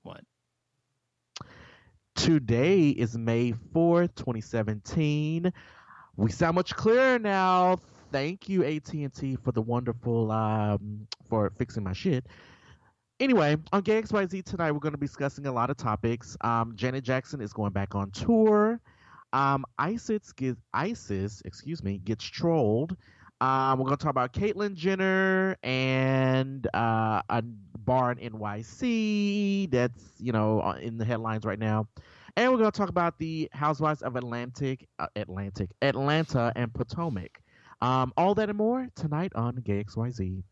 What? Today is May 4th, 2017. We sound much clearer now. Thank you, AT&T, for the wonderful for fixing my shit. Anyway, on Gay XYZ tonight, we're going to be discussing a lot of topics. Janet Jackson is going back on tour. ISIS gets trolled. We're going to talk about Caitlyn Jenner and a bar in NYC that's in the headlines right now. And we're going to talk about the Housewives of Atlanta, and Potomac. All that and more tonight on Gay XYZ.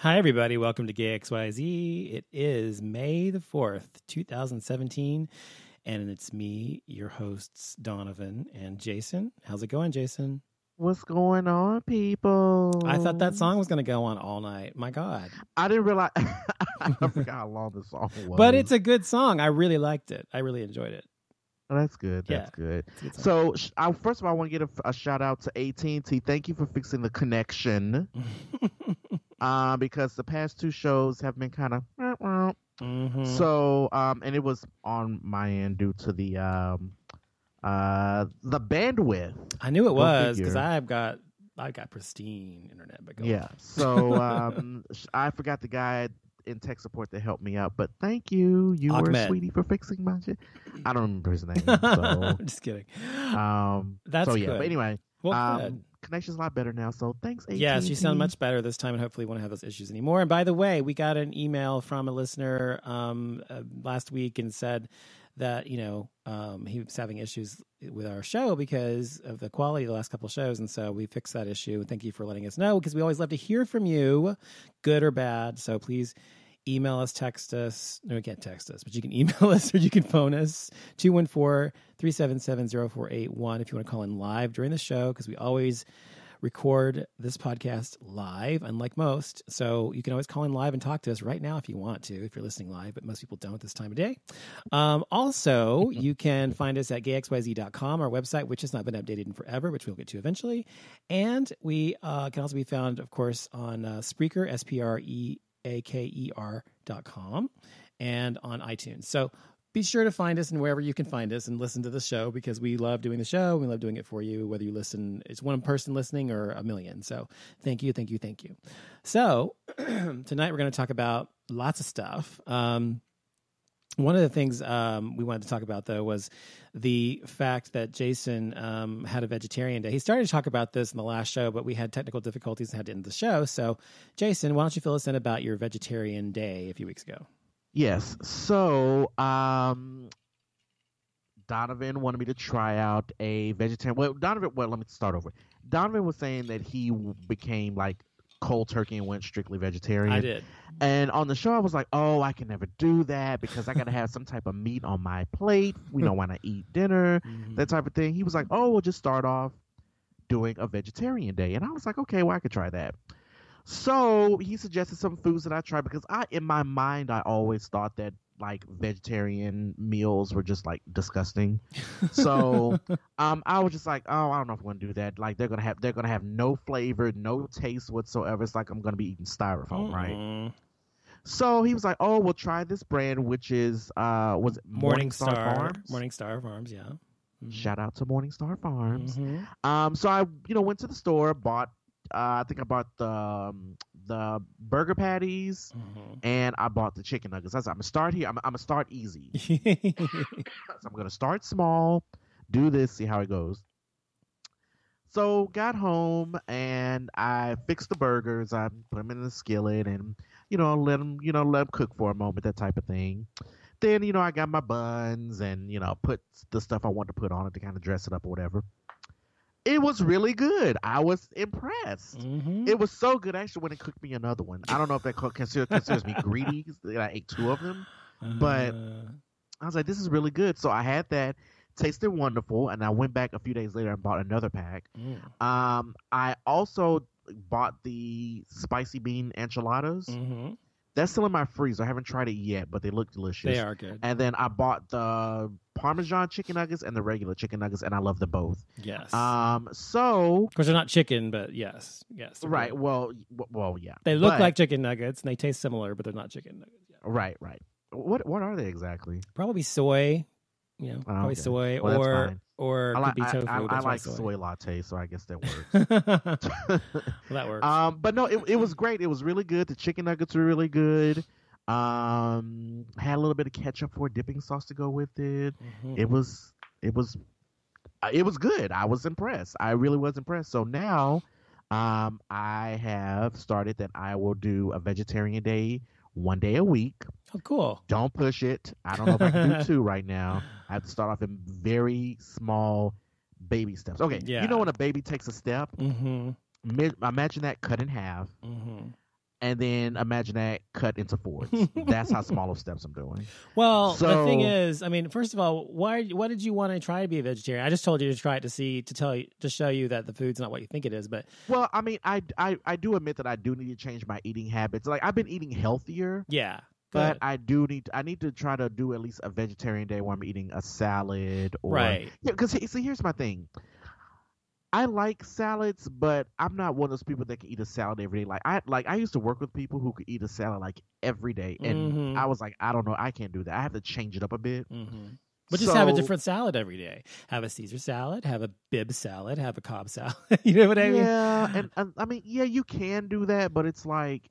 Hi, everybody. Welcome to Gay XYZ. It is May the 4th, 2017, and it's me, your hosts, Donovan and Jason. How's it going, Jason? What's going on, people? I thought that song was going to go on all night. My God. I didn't realize. I forgot how long the song was. But it's a good song. I really liked it. I really enjoyed it. Oh, that's good. That's good. Good so, first of all, I want to get a shout out to AT&T. Thank you for fixing the connection. Because the past two shows have been kind of so and it was on my end due to the bandwidth. I knew it was because I got pristine internet. But so I forgot the guy in tech support that helped me out, but thank you. You Ahmed. were a sweetie for fixing my shit. I don't remember his name. So I'm just kidding. That's so good. But anyway, well, connection's a lot better now, so thanks, AT&T. Yes, you sound much better this time, and hopefully won't have those issues anymore. And by the way, we got an email from a listener last week and said that, he was having issues with our show because of the quality of the last couple of shows, and so we fixed that issue. And thank you for letting us know, because we always love to hear from you, good or bad. So please email us, text us. No, you can't text us, but you can email us or you can phone us, 214-377-0481 if you want to call in live during the show, because we always record this podcast live, unlike most. So you can always call in live and talk to us right now if you want to, if you're listening live, but most people don't this time of day. Also, you can find us at gayxyz.com, our website, which has not been updated in forever, which we'll get to eventually. And we can also be found, of course, on Spreaker, SPREAKER.com, and on iTunes. So be sure to find us and wherever you can find us and listen to the show, because we love doing the show. We love doing it for you, whether you listen, it's one person listening or a million. So thank you. So tonight we're going to talk about lots of stuff. One of the things we wanted to talk about, though, was the fact that Jason had a vegetarian day. He started to talk about this in the last show, but we had technical difficulties and had to end the show. So, Jason, why don't you fill us in about your vegetarian day a few weeks ago? Yes. So, Donovan wanted me to try out a vegetarian. Well, let me start over. Donovan was saying that he became like cold turkey and went strictly vegetarian. I did. And on the show, I was like, oh, I can never do that because I got to have some type of meat on my plate. When I eat dinner, that type of thing. He was like, oh, we'll just start off doing a vegetarian day. And I was like, okay, well, I could try that. So he suggested some foods that I tried, because in my mind, I always thought that like vegetarian meals were just like disgusting. So I was just like, oh, I don't know if I want to do that. Like they're gonna have no flavor, no taste whatsoever. It's like I'm gonna be eating styrofoam, right? So he was like, oh, we'll try this brand, which is was it Morningstar Farms? Morningstar Farms, yeah. Shout out to Morningstar Farms. So I went to the store, bought I think I bought the burger patties, and I bought the chicken nuggets. I said, I'm gonna start here. I'm gonna start easy. So I'm gonna start small, do this, see how it goes. So got home and I fixed the burgers. I put them in the skillet and let them cook for a moment, that type of thing. Then I got my buns and put the stuff I want to put on it to kind of dress it up or whatever. It was really good. I was impressed. It was so good. I actually went and cooked me another one. I don't know if that considers me greedy because I ate two of them. But I was like, this is really good. So I had that. Tasted wonderful. And I went back a few days later and bought another pack. I also bought the spicy bean enchiladas. That's still in my freezer. I haven't tried it yet, but they look delicious. They are good. And then I bought the Parmesan chicken nuggets and the regular chicken nuggets, and I love them both. Yes. So of course, they're not chicken, but yes. Right. Good. Well, yeah. They look like chicken nuggets, and they taste similar, but they're not chicken nuggets. Yeah. Right. What are they exactly? Probably soy. Probably okay. soy, Well, or could be tofu. I like soy latte, so I guess that works. Well, that works. But no, it was great. It was really good. The chicken nuggets were really good. Had a little bit of ketchup for a dipping sauce to go with it. It was good. I was impressed. I really was impressed. So now, I have started that I will do a vegetarian day 1 day a week. Oh, cool. Don't push it. I don't know if I can do 2 right now. I have to start off in very small baby steps. Okay. Yeah. When a baby takes a step, imagine that cut in half. and then imagine that cut into fourths. That's how small of steps I'm doing. Well, So- the thing is, I mean, first of all, why did you want to try to be a vegetarian? I just told you to try it to show you that the food's not what you think it is. But Well, I mean, I do admit that I do need to change my eating habits. Like, I've been eating healthier, yeah, but good. I need to try to do at least a vegetarian day where I'm eating a salad or Right. Yeah, because see, here's my thing. I like salads, but I'm not one of those people that can eat a salad every day. I used to work with people who could eat a salad like every day, and Mhm. I was like, I don't know, I can't do that. I have to change it up a bit. Mm-hmm. But just have a So- different salad every day. Have a Caesar salad, have a Bib salad, have a Cobb salad. You know what I mean? Yeah, and I mean, yeah, you can do that, but it's like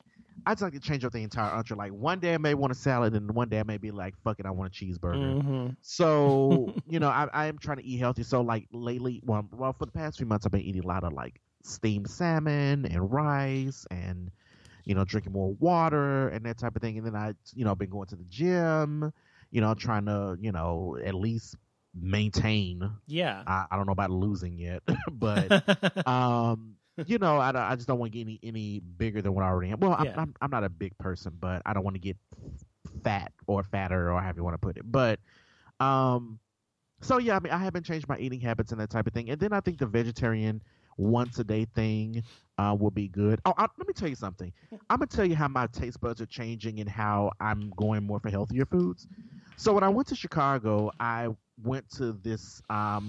I just like to change up the entire entree. Like one day I may want a salad, and one day I may be like, "Fuck it, I want a cheeseburger." Mm-hmm. So I am trying to eat healthy. So like lately, well, for the past few months, I've been eating a lot of like steamed salmon and rice, and drinking more water and that type of thing. And then I been going to the gym. Trying to at least maintain. Yeah. I don't know about losing yet, but I just don't want to get any bigger than what I already am. Well, Yeah. I'm not a big person, but I don't want to get fat or fatter or however you want to put it. But so yeah, I mean, I haven't changed my eating habits and that type of thing. And then I think the vegetarian once a day thing will be good. Oh, let me tell you something. I'm gonna tell you how my taste buds are changing and how I'm going more for healthier foods. So when I went to Chicago, I went to this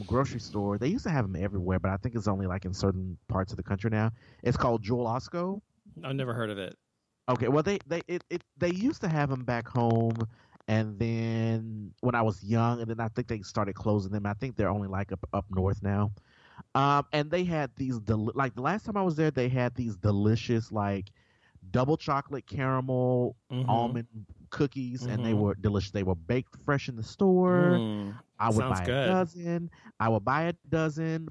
grocery store. They used to have them everywhere, but I think it's only like in certain parts of the country now. It's called Joel Osco. I've never heard of it. Okay, well they used to have them back home, and then when I was young, and then I think they started closing them. I think they're only like up north now. And they had these like the last time I was there, they had these delicious like double chocolate caramel Mhm. almond cookies, and they Mhm. were delicious. They were baked fresh in the store. Mm. I would Sounds buy good. a dozen. I would buy a dozen.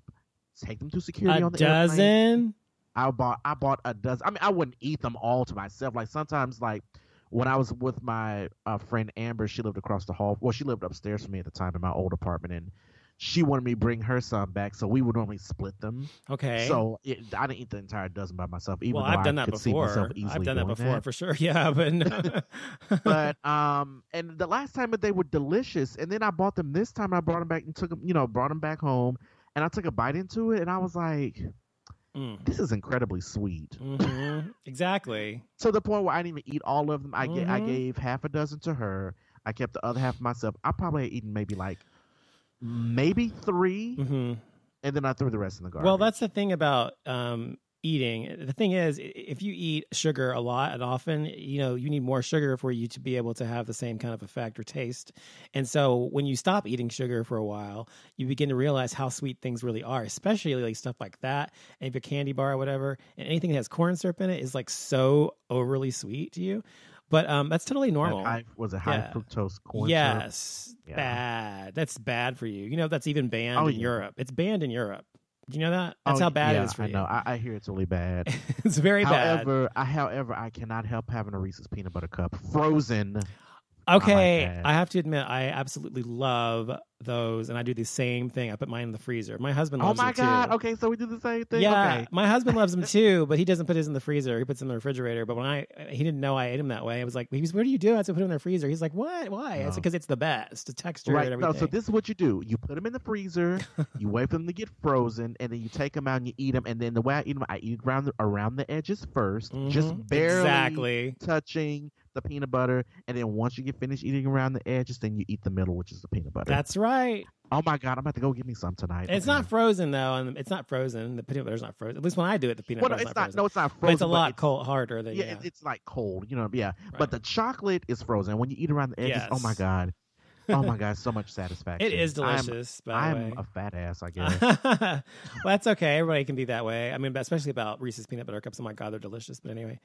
Take them to security A on the airplane. dozen? I bought a dozen. I mean, I wouldn't eat them all to myself. Like sometimes, like when I was with my friend Amber, she lived across the hall. Well, she lived upstairs from me at the time in my old apartment, and she wanted me to bring her some back, so we would normally split them. Okay. So I didn't eat the entire dozen by myself, even well, though I've done I that could see myself before. easily I've done that doing before for sure. Yeah, but no. But and the last time they were delicious, and then I bought them this time. I brought them back and took them, brought them back home, and I took a bite into it, and I was like, Mm. this is incredibly sweet. Mhm. Exactly. To the point where I didn't even eat all of them. I Mhm. gave half a dozen to her. I kept the other half for myself. I probably had eaten maybe 3, Hmm. and then I threw the rest in the garbage. Well, that's the thing about eating. The thing is, if you eat sugar a lot and often, you need more sugar for you to be able to have the same kind of effect or taste. And so when you stop eating sugar for a while, you begin to realize how sweet things really are, especially like stuff like that. And if a candy bar or whatever, and anything that has corn syrup in it is like so overly sweet to you. But that's totally normal. Was it high Yeah. fructose corn syrup? Yes, Yeah. bad. That's bad for you. That's even banned Oh, in yeah. Europe. It's banned in Europe. Do you know that? That's Oh, how bad yeah, it is for I you. know. I hear it's really bad. It's very bad. However, I cannot help having a Reese's peanut butter cup frozen. Okay, that. I have to admit, I absolutely love those, and I do the same thing. I put mine in the freezer. My husband Oh loves my them god! too. Okay, so we do the same thing. Yeah, Okay. my husband loves them too, but he doesn't put his in the freezer. He puts them in the refrigerator. But he didn't know I ate them that way. I was like, "What do you do?" I said, "Put them in the freezer." He's like, "What? Why?" I said, No. "Because it's the best, the texture Right. and everything." No, so this is what you do. You put them in the freezer, you wait for them to get frozen, and then you take them out and you eat them. And then the way I eat them, I eat around the edges 1st, just Mhm. barely Exactly. touching the peanut butter. And then once you get finished eating around the edges, then you eat the middle, which is the peanut butter. That's right. Oh my god! I'm about to go get me some tonight. It's Okay. not frozen though, and it's not frozen. The peanut butter's not frozen. At least when I do it, the peanut Well, no, butter's it's not not. frozen. No, it's not But frozen. it's a lot it's- harder than Yeah, it's like cold. Yeah. Right. But the chocolate is frozen. When you eat around the edges, oh my Yes. god, oh my god, so much satisfaction. It is delicious. by the I'm way. a fat ass, I guess. Well, that's okay. Everybody can be that way. I mean, especially about Reese's peanut butter cups. Oh my god, they're delicious. But anyway,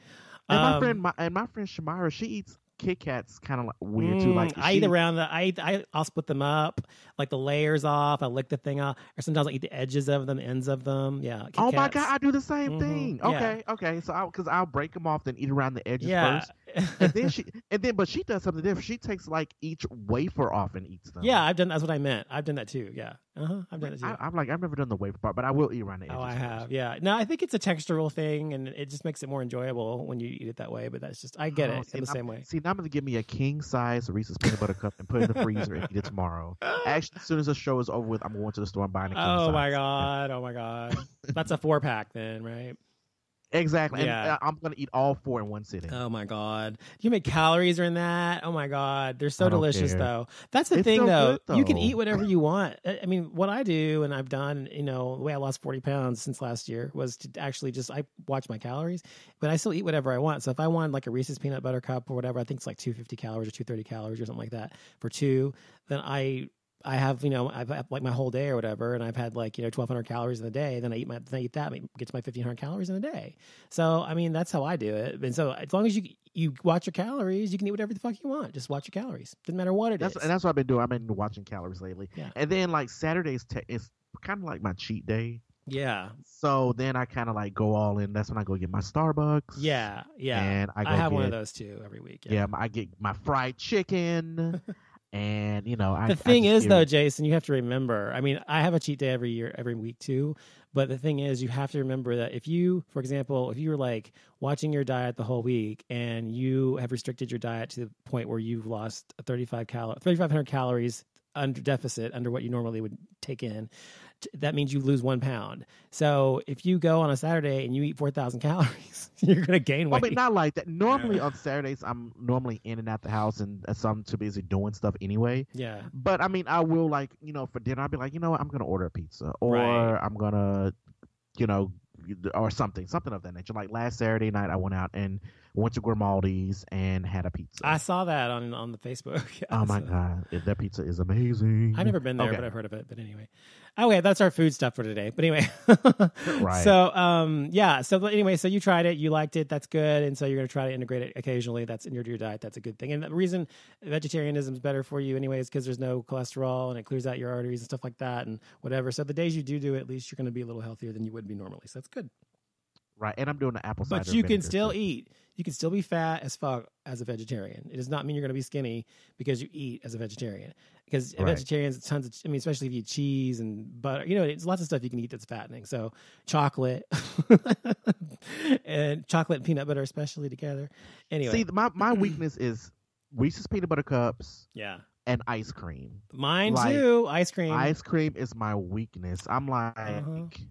And my friend Shamira, she eats Kit Kats kind of like weird too. Like I eat around I'll split them up, like the layers off. I lick the thing off, or sometimes I eat the edges of them, the ends of them. Yeah. Kit Oh my Kats. god, I do the same Mhm. thing. Yeah. Okay. So because I'll break them off, then eat around the edges Yeah. first, But she does something different. She takes like each wafer off and eats them. Yeah, that's what I meant. I've done that too. Yeah. I've done it too. I'm like, I've never done the wafer part, but I will eat around the edges. Oh, I have. first. Yeah. No, I think it's a textural thing, and it just makes it more enjoyable when you eat it that way. But that's just, I get it in the same way. See, now I'm gonna give me a king size Reese's peanut butter cup and put it in the freezer and eat it tomorrow. Actually, as soon as the show is over with, I'm going to the store and buying a king size. Oh my god! Oh my god! That's a 4-pack then, right? Exactly. Yeah. And I'm going to eat all 4 in one sitting. Oh my god! Do you know how many calories are in that? Oh my god! They're so I don't delicious, care. though. That's the It's thing, so though. good, You can though. eat whatever you want. I mean, what I do and I've done, the way I lost 40 pounds since last year was to actually I watch my calories, but I still eat whatever I want. So if I want like a Reese's peanut butter cup or whatever, I think it's like 250 calories or 230 calories or something like that for 2, then I have, I've had like my whole day or whatever, and I've had like, 1,200 calories in a day. Then I eat that, get to my 1,500 calories in a day. So, I mean, that's how I do it. And so as long as you watch your calories, you can eat whatever the fuck you want. Just watch your calories. Doesn't matter what it is. And that's what I've been doing. I've been watching calories lately. Yeah. And then like Saturdays is kind of like my cheat day. Yeah. So then I kind of like go all in. That's when I go get my Starbucks. Yeah. Yeah. And I have one of those too every week. Yeah, I get my fried chicken. And the thing is, though, Jason, you have to remember. I mean, I have a cheat day every week too. But the thing is, you have to remember that if you, for example, if you were like watching your diet the whole week and you have restricted your diet to the point where you've lost 3,500 calories under deficit under what you normally would take in, that means you lose 1 pound. So if you go on a Saturday and you eat 4,000 calories, you're going to gain weight. I mean, not like that. Normally on Saturdays, I'm normally in and out the house and I'm too busy doing stuff anyway. Yeah. But I mean, I will like, for dinner, I'll be like, what, I'm going to order a pizza or Right. I'm going to, or something of that nature. Like last Saturday night, I went out and went to Grimaldi's and had a pizza. I saw that on the Facebook. Yeah, oh my God. That pizza is amazing. I've never been there, but I've heard of it. But anyway, okay, that's our food stuff for today. But anyway, Right. So yeah. So anyway, so you tried it, you liked it, that's good, and so you're going to try to integrate it occasionally. That's in your diet. That's a good thing. And the reason vegetarianism is better for you anyway is because there's no cholesterol and it clears out your arteries and stuff like that and whatever. So the days you do it, at least you're going to be a little healthier than you would be normally. So that's good. Right, and I'm doing the apple cider But you can vinegar, still too. eat. You can still be fat as fuck as a vegetarian. It does not mean you're going to be skinny because you eat as a vegetarian. Because Right. vegetarians, tons of, especially if you eat cheese and butter, it's lots of stuff you can eat that's fattening. So chocolate and chocolate and peanut butter, especially together. Anyway. See, my weakness is Reese's peanut butter cups Yeah. and ice cream. Mine Like, too. Ice cream. Ice cream is my weakness. I'm like,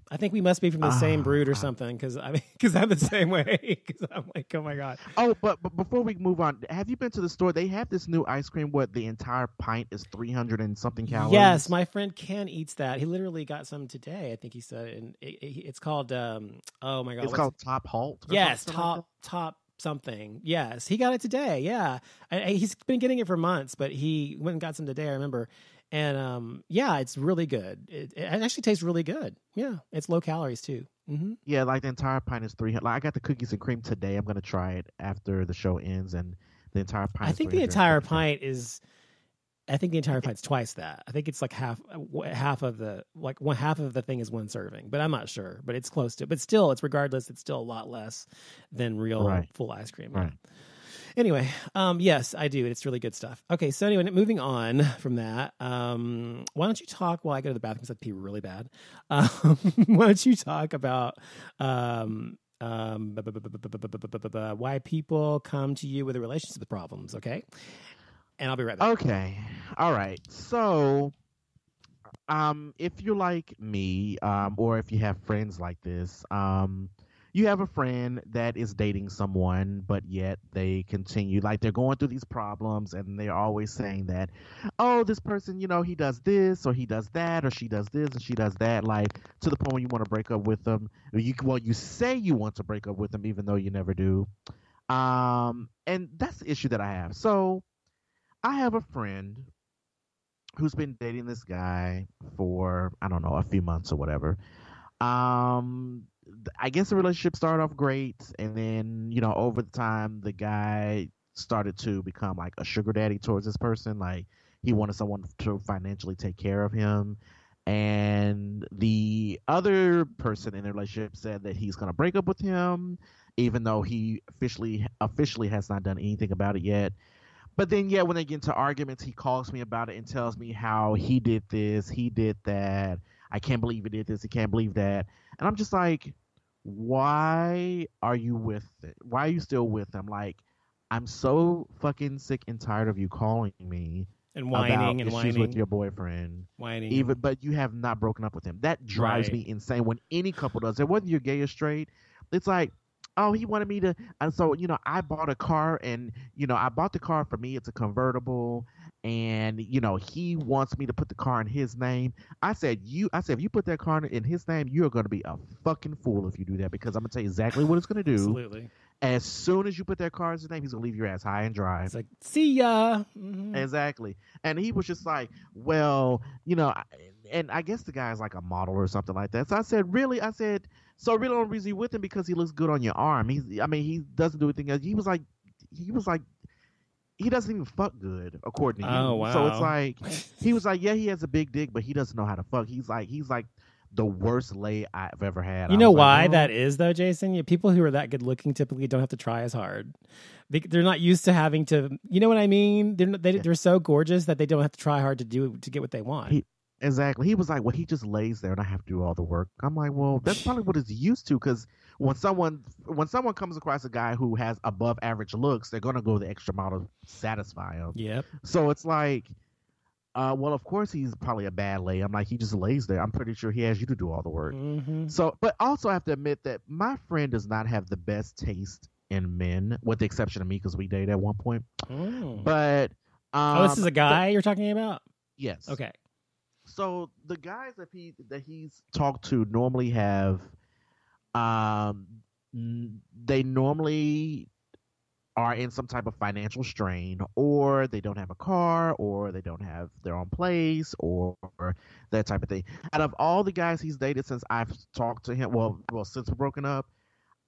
I think we must be from the same brood or something. Because I'm the same way. Because I'm like, oh my God. oh, but before we move on, have you been to the store? They have this new ice cream where the entire pint is 300 and something calories. Yes, my friend Ken eats that. He literally got some today, I think he said. And it's called, oh my God. It's called Top Halt. or Yes, something like top something. Yes, he got it today. Yeah, he's been getting it for months, but he went and got some today. I remember, and yeah, it's really good. It actually tastes really good. Yeah, it's low calories too. Mm-hmm. Yeah, like the entire pint is 300. Like I got the cookies and cream today. I'm gonna try it after the show ends, and the entire pint. I is think the 300. entire pint is. I think the entire pint's twice that. I think it's like half of the thing is one serving, but I'm not sure. But it's close to. But still, it's still a lot less than real full ice cream. Right. Anyway, yes, I do. It's really good stuff. Okay, so anyway, moving on from that, why don't you talk while I go to the bathroom because I pee really bad. Why don't you talk about why people come to you with relationship problems? Okay. And I'll be right back. Okay. All right. So, if you're like me, or if you have friends like this, you have a friend that is dating someone, but yet they continue, like they're going through these problems and they're always saying that, oh, this person, he does this or he does that or she does this and she does that, like to the point where you want to break up with them. You say you want to break up with them even though you never do. And that's the issue that I have. So, I have a friend who's been dating this guy for, I don't know, a few months or whatever. I guess the relationship started off great. And then, over the time, the guy started to become like a sugar daddy towards this person. Like he wanted someone to financially take care of him. And the other person in the relationship said that he's going to break up with him even though he officially has not done anything about it yet. But then, yeah, when they get into arguments, he calls me about it and tells me how he did this, he did that. I can't believe he did this. He can't believe that. And I'm just like, why are you with it? Why are you still with him? Like, I'm so fucking sick and tired of you calling me and whining about and issues whining with your boyfriend. Whining. But you have not broken up with him. That drives me insane when any couple does it, whether you're gay or straight. It's like, oh, he wanted me to, and so, I bought a car, and, I bought the car for me. It's a convertible, and, he wants me to put the car in his name. I said, if you put that car in his name, you're going to be a fucking fool if you do that, because I'm going to tell you exactly what it's going to do. Absolutely. As soon as you put that car in his name, he's going to leave your ass high and dry. It's like, see ya. Mm-hmm. Exactly. And he was just like, well, and I guess the guy's like a model or something like that. So I said, really? I said, so really the only reason you with him because he looks good on your arm. He doesn't do anything else. He was like, he doesn't even fuck good, according to you. Oh, wow. So it's like, he was like, yeah, he has a big dick, but he doesn't know how to fuck. He's like the worst lay I've ever had. You know why that is, though, Jason? People who are that good looking typically don't have to try as hard. They're not used to having to, you know what I mean? They're so gorgeous that they don't have to try hard to get what they want. Exactly. He was like, well, he just lays there and I have to do all the work. I'm like, well, that's probably what he's used to, because when someone comes across a guy who has above average looks, they're going to go the extra mile to satisfy him. Yep. So it's like, well, of course he's probably a bad lay. I'm like, he just lays there. I'm pretty sure he has you to do all the work. Mm-hmm. So, but also I have to admit that my friend does not have the best taste in men, with the exception of me, because we dated at one point. Mm. But this is a guy you're talking about? Yes. Okay. So the guys that he's talked to normally have, they normally are in some type of financial strain, or they don't have a car, or they don't have their own place, or that type of thing. Out of all the guys he's dated since I've talked to him, well, since we're broken up,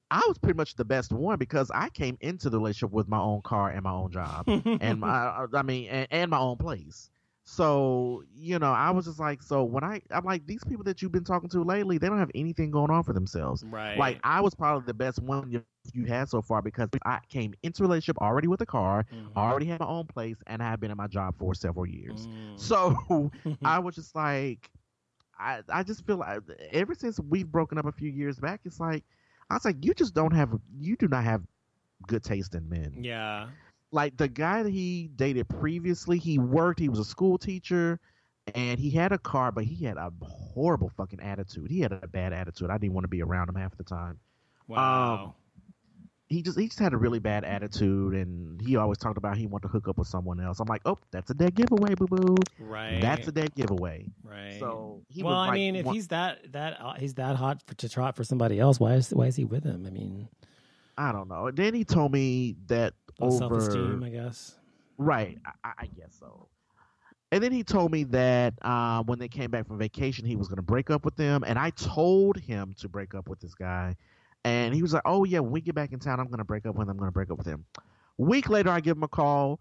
I was pretty much the best one, because I came into the relationship with my own car and my own job, and and my own place. So, I was just like, so when I'm like, these people that you've been talking to lately, they don't have anything going on for themselves. Right. Like, I was probably the best one you had so far, because I came into a relationship already with a car, already had my own place, and I have been in my job for several years. So I was just like, I just feel like ever since we've broken up a few years back, it's like, I was like, you do not have good taste in men. Yeah. Like, the guy that he dated previously, he was a school teacher, and he had a car, but he had a horrible fucking attitude. He had a bad attitude. I didn't want to be around him half the time. Wow. He just had a really bad attitude, and he always talked about he wanted to hook up with someone else. I'm like, oh, that's a dead giveaway, boo boo. Right. That's a dead giveaway. Right. So if he's that hot to trot for somebody else, why is he with him? I mean, I don't know. Then he told me that self-esteem, I guess. Right. I guess so. And then he told me that when they came back from vacation, he was going to break up with them. And I told him to break up with this guy. And he was like, oh, yeah, when we get back in town, I'm going to break up with him. I'm going to break up with him. A week later, I give him a call.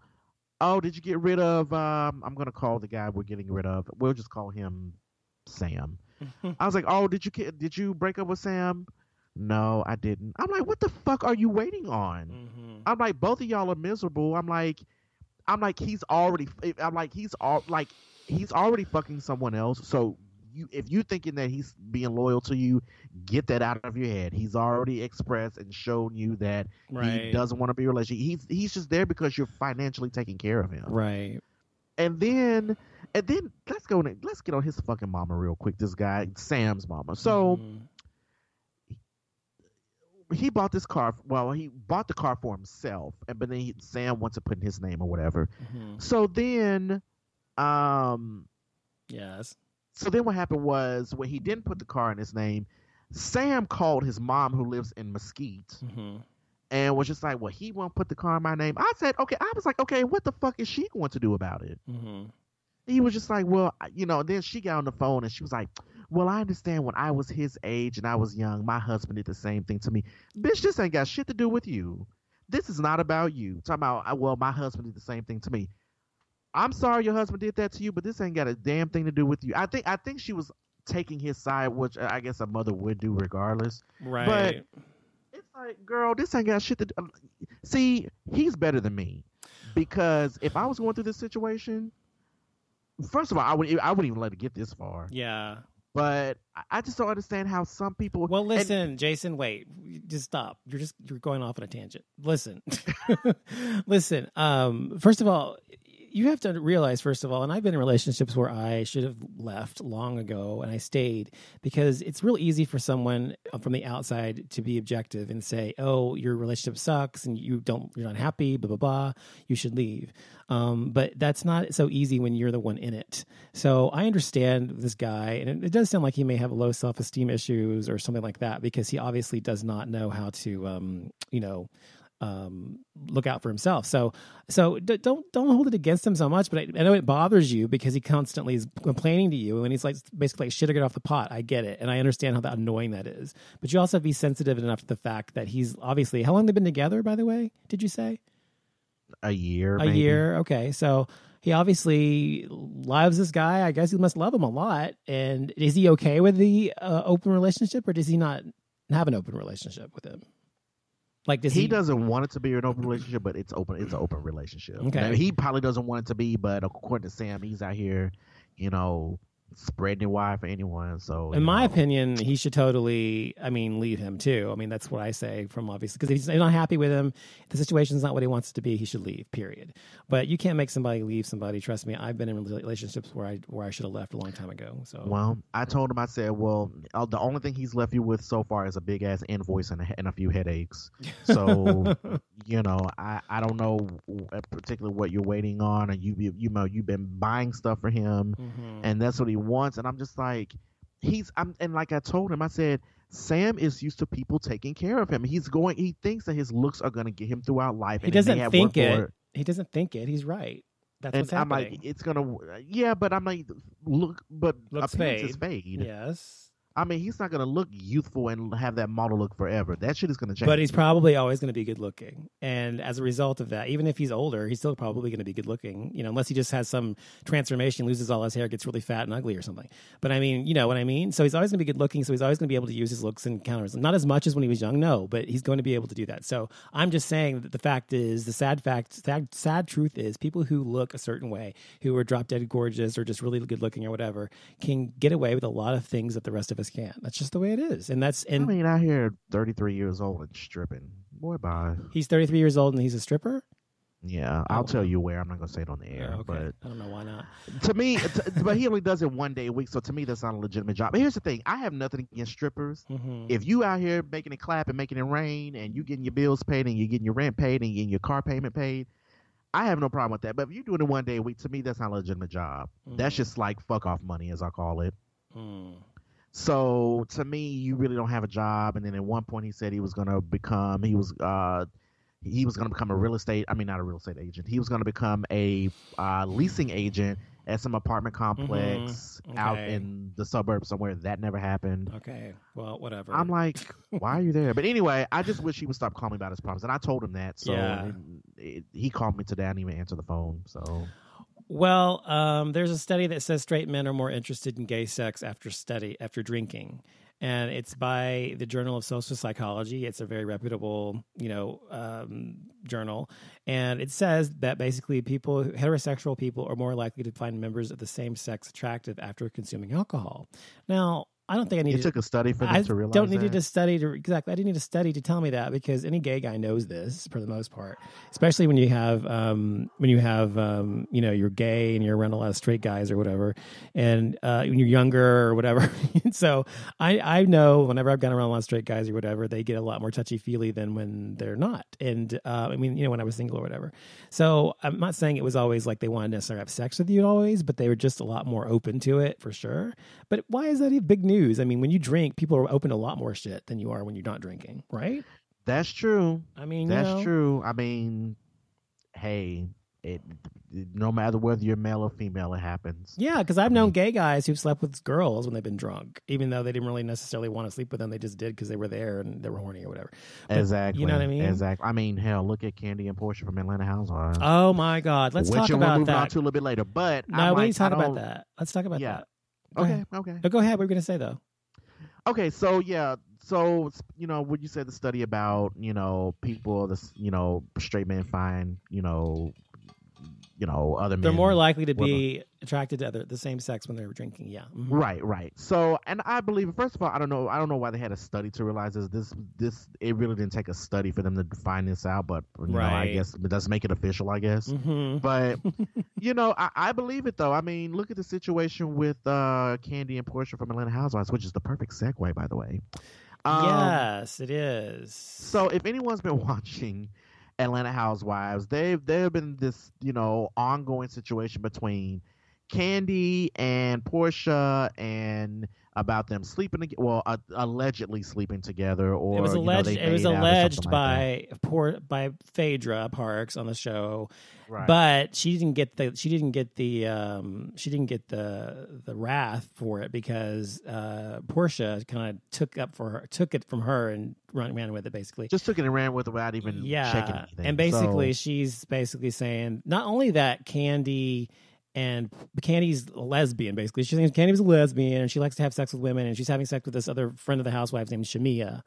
Oh, did you get rid of I'm going to call the guy we're getting rid of. We'll just call him Sam. I was like, oh, did you break up with Sam? No, I didn't. I'm like, what the fuck are you waiting on? Mm-hmm. I'm like, both of y'all are miserable. I'm like, he's already fucking someone else. So if you thinking that he's being loyal to you, get that out of your head. He's already expressed and shown you that he doesn't want to be a relationship. He's just there because you're financially taking care of him. Right. And then let's get on his fucking mama real quick. This guy, Sam's mama. So. He bought this car. Well, he bought the car for himself, but then Sam wants to put in his name or whatever. Mm-hmm. So then, yes. So then, what happened was when he didn't put the car in his name, Sam called his mom, who lives in Mesquite, and was just like, "Well, he won't put the car in my name." I said, "Okay." I was like, "Okay, what the fuck is she going to do about it?" He was just like, "Well, Then she got on the phone and she was like, well, I understand when I was his age and I was young, my husband did the same thing to me. Bitch, this ain't got shit to do with you. This is not about you. Talking about, well, my husband did the same thing to me. I'm sorry your husband did that to you, but this ain't got a damn thing to do with you. I think she was taking his side, which I guess a mother would do regardless. Right. But it's like, girl, this ain't got shit to do. See, he's better than me because if I was going through this situation, first of all, I wouldn't even let it get this far. Yeah. But I just don't understand how some people. Well, listen, Jason, wait, just stop. You're going off on a tangent. Listen, listen. First of all, you have to realize, first of all, and I've been in relationships where I should have left long ago and I stayed because it's real easy for someone from the outside to be objective and say, oh, your relationship sucks and you're not happy, blah, blah, blah. You should leave. But that's not so easy when you're the one in it. So I understand this guy, and it does sound like he may have low self-esteem issues or something like that because he obviously does not know how to, look out for himself. So don't hold it against him so much. But I know it bothers you because he constantly is complaining to you, and he's like basically like, shit or get off the pot. I get it, and I understand how annoying that is. But you also have to be sensitive enough to the fact that he's obviously, how long they've been together, by the way? Did you say a year? A year. Okay, so he obviously loves this guy. I guess he must love him a lot. And is he okay with the open relationship, or does he not have an open relationship with him? Like, he doesn't want it to be an open relationship, but it's open. It's an open relationship. Okay. Now, he probably doesn't want it to be, but according to Sam, he's out here, spreading it wide for anyone. So, in my opinion, he should totally, leave him too. That's what I say from obviously, because if he's not happy with him, if the situation's not what he wants it to be, he should leave, period. But you can't make somebody leave somebody. Trust me, I've been in relationships where I should have left a long time ago. So, well, I told him, I said, well, the only thing he's left you with so far is a big ass invoice and a few headaches. So, I don't know particularly what you're waiting on, and you've been buying stuff for him, and that's what he wants. And I'm just like, and like I told him, I said, Sam is used to people taking care of him. He thinks that his looks are going to get him throughout life. He doesn't think it. He doesn't think it. He's right. That's what's happening. I'm like, it's gonna, yeah, but I'm like, looks fade. Fade. Yes. He's not going to look youthful and have that model look forever. That shit is going to change. But he's probably always going to be good looking. And as a result of that, even if he's older, he's still probably going to be good looking, unless he just has some transformation, loses all his hair, gets really fat and ugly or something. But you know what I mean? So he's always going to be good looking. So he's always going to be able to use his looks and counters. Not as much as when he was young, no, but he's going to be able to do that. So I'm just saying that the sad truth is people who look a certain way, who are drop dead gorgeous or just really good looking or whatever, can get away with a lot of things that the rest of us can't. That's just the way it is. And out here 33 years old and stripping. Boy, bye. He's 33 years old and he's a stripper? Yeah, I'll tell you where. I'm not going to say it on the air. Okay. But I don't know why not. To me, but he only does it one day a week. So to me, that's not a legitimate job. But here's the thing. I have nothing against strippers. Mm-hmm. If you out here making it clap and making it rain and you getting your bills paid and you're getting your rent paid and you're getting your car payment paid, I have no problem with that. But if you're doing it one day a week, to me, that's not a legitimate job. Mm-hmm. That's just like fuck off money, as I call it. Mm. So to me, you really don't have a job. And then at one point, he said he was going to become a real estate. Not a real estate agent. He was going to become a leasing agent at some apartment complex out in the suburbs somewhere. That never happened. Okay, well, whatever. I'm like, why are you there? But anyway, I just wish he would stop calling me about his problems. And I told him that. So he called me today. I didn't even answer the phone. So. Well, there's a study that says straight men are more interested in gay sex after drinking, and it's by the Journal of Social Psychology. It's a very reputable, journal, and it says that basically heterosexual people are more likely to find members of the same sex attractive after consuming alcohol. Now, I don't think I need. It took a study for them to realize that. I didn't need a study to tell me that because any gay guy knows this for the most part, especially when you have you're gay and you're around a lot of straight guys or whatever, and when you're younger or whatever. So I know whenever I've gone around a lot of straight guys or whatever, they get a lot more touchy feely than when they're not. And when I was single or whatever. So I'm not saying it was always like they wanted to necessarily have sex with you always, but they were just a lot more open to it for sure. But why is that a big news? When you drink, people are open to a lot more shit than you are when you're not drinking, right? That's true. That's true. Hey, no matter whether you're male or female, it happens. Yeah, because I've known gay guys who've slept with girls when they've been drunk, even though they didn't really necessarily want to sleep with them. They just did because they were there and they were horny or whatever. But, exactly. You know what I mean? Exactly. Hell, look at Candy and Portia from Atlanta Housewives. Oh my God, let's talk about that. On to a little bit later, but no, we need to talk about that. Let's talk about that. Okay. No, go ahead. What were you going to say though? Okay, so yeah, so would you say the study about people, this straight men find other men, they're more likely to be attracted to the same sex when they're drinking. Yeah. Mm-hmm. Right. So, and I believe, first of all, I don't know why they had a study to realize this. It really didn't take a study for them to find this out, but I guess it does make it official, I guess. Mm-hmm. But I believe it though. I mean, look at the situation with Kandi and Portia from Atlanta Housewives, which is the perfect segue, by the way. Yes, it is. So, if anyone's been watching Atlanta Housewives, there have been this ongoing situation between Kandi and Portia, and about them sleeping together. Well, allegedly sleeping together, or it was alleged. It was alleged by like Phaedra Parks on the show, right. But she didn't get the wrath for it because Portia kind of took it from her and ran with it, basically. Just took it and ran with it without even checking anything. And basically, she's basically saying not only that Candy's a lesbian, basically. She thinks Kandi was a lesbian and she likes to have sex with women, and she's having sex with this other friend of the housewives named Shamia.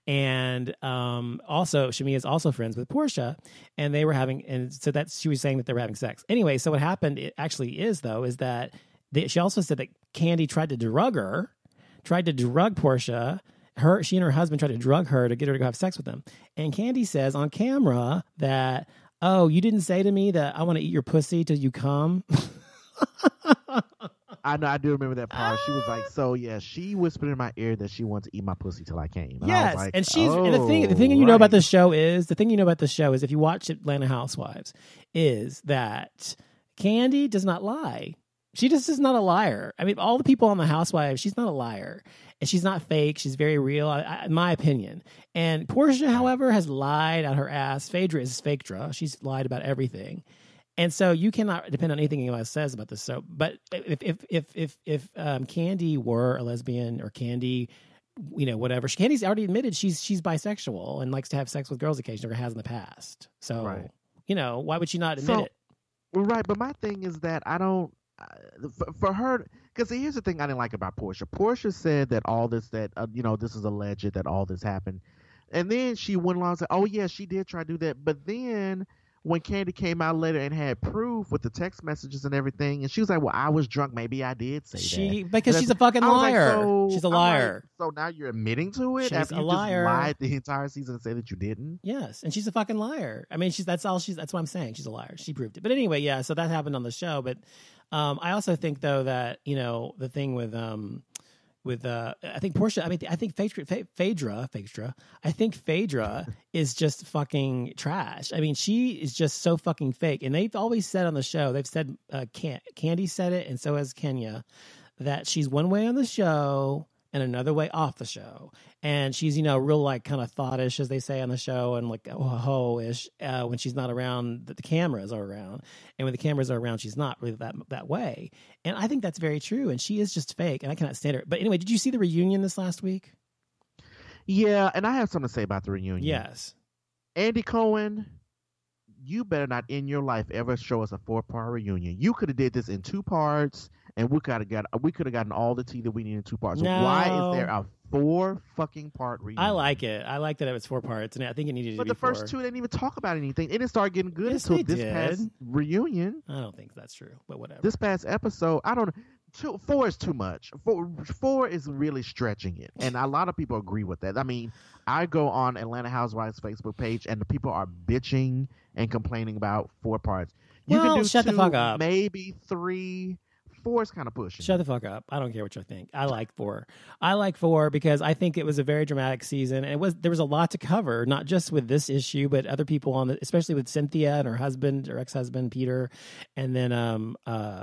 And also Shamia is also friends with Portia, and they were having, and so she was saying that they were having sex. Anyway, so what happened is that she also said that Kandi tried to drug Portia. She and her husband tried to drug her to get her to go have sex with them. And Kandi says on camera that, "Oh, you didn't say to me that I want to eat your pussy till you come." I know, I do remember that part. She was like, "So yeah," she whispered in my ear that she wanted to eat my pussy till I came. And yes, I was like, and the thing you know about the show is if you watch Atlanta Housewives, is that Kandi does not lie. She just is not a liar. I mean, all the people on the Housewives, she's not a liar. And she's not fake. She's very real, in my opinion. And Portia, however, has lied out her ass. Phaedra is Phaedra. She's lied about everything. And so you cannot depend on anything anyone else says about this. So, but if Kandi were a lesbian, or Kandi, whatever, Candy's already admitted she's bisexual and likes to have sex with girls occasionally, or has in the past. So, right. Why would she not admit it? Right, but my thing is that I don't. For her, because here's the thing I didn't like about Portia. Portia said that all this, this is alleged, that all this happened, and then she went along and said, "Oh yeah, she did try to do that." But then when Kandi came out later and had proof with the text messages and everything, and she was like, "Well, I was drunk. Maybe I did say that." Because she's a fucking liar. Like, she's a liar. So now you're admitting to it she's after a you liar. just lied the entire season and say that you didn't? Yes, and she's a fucking liar. I mean, that's what I'm saying. She's a liar. She proved it. But anyway, yeah. So that happened on the show. But I also think though that the thing with I think Portia. I mean, I think Phaedra. I think Phaedra is just fucking trash. I mean, she is just so fucking fake. And they've always said on the show, they've said, Kandi said it, and so has Kenya, that she's one way on the show and another way off the show. And she's, real like kind of thoughtish, as they say on the show, and like ho-ish when she's not around, the cameras are around. And when the cameras are around, she's not really that way. And I think that's very true. And she is just fake, and I cannot stand her. But anyway, did you see the reunion this last week? Yeah, and I have something to say about the reunion. Yes. Andy Cohen, you better not in your life ever show us a 4-part reunion. You could have did this in 2 parts, and we could have gotten all the tea that we need in 2 parts. No. Why is there a 4 fucking part reunion? I like it. I like that it was 4 parts, and I think it needed to be 4. But the first 2 didn't even talk about anything. It didn't start getting good until this past reunion. I don't think that's true, but whatever. This past episode, I don't know. 4 is too much. 4 is really stretching it, and a lot of people agree with that. I mean, I go on Atlanta Housewives Facebook page, and the people are bitching and complaining about 4 parts. You can do shut 2, the fuck up. Maybe 3. 4 is kind of pushing. Shut the fuck up. I don't care what you think. I like 4. I like 4 because I think it was a very dramatic season, and there was a lot to cover, not just with this issue, but other people especially with Cynthia and her husband, or ex-husband Peter, and then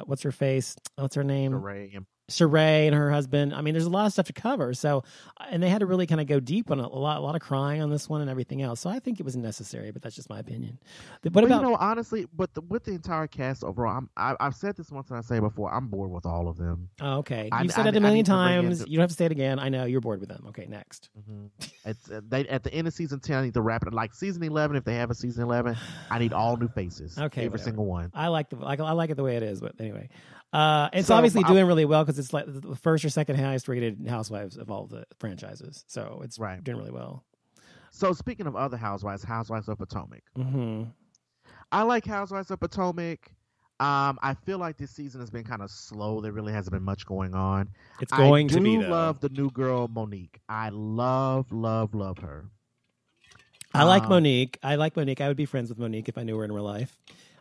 what's her name? Sheree and her husband. I mean, there's a lot of stuff to cover. So, and they had to really kind of go deep on a lot of crying on this one and everything else. So I think it was necessary, but that's just my opinion. Honestly, with the entire cast overall, I've said this once and I say before, I'm bored with all of them. Oh, okay. You've said it a million times. You don't have to say it again. I know you're bored with them. Okay, next. Mm-hmm. It's at the end of season 10, I need to wrap it. Like season 11, if they have a season 11, I need all new faces. Okay, every single one. I like it the way it is. But anyway, It's So, obviously doing really well because it's like the first or second highest rated Housewives of all the franchises. So it's Right. doing really well. So speaking of other Housewives, Housewives of Potomac. Mm-hmm. I like Housewives of Potomac. I feel like this season has been kind of slow. There really hasn't been much going on. It's going to be, I do though. love the new girl, Monique. I love her. I like Monique. I would be friends with Monique if I knew her in real life.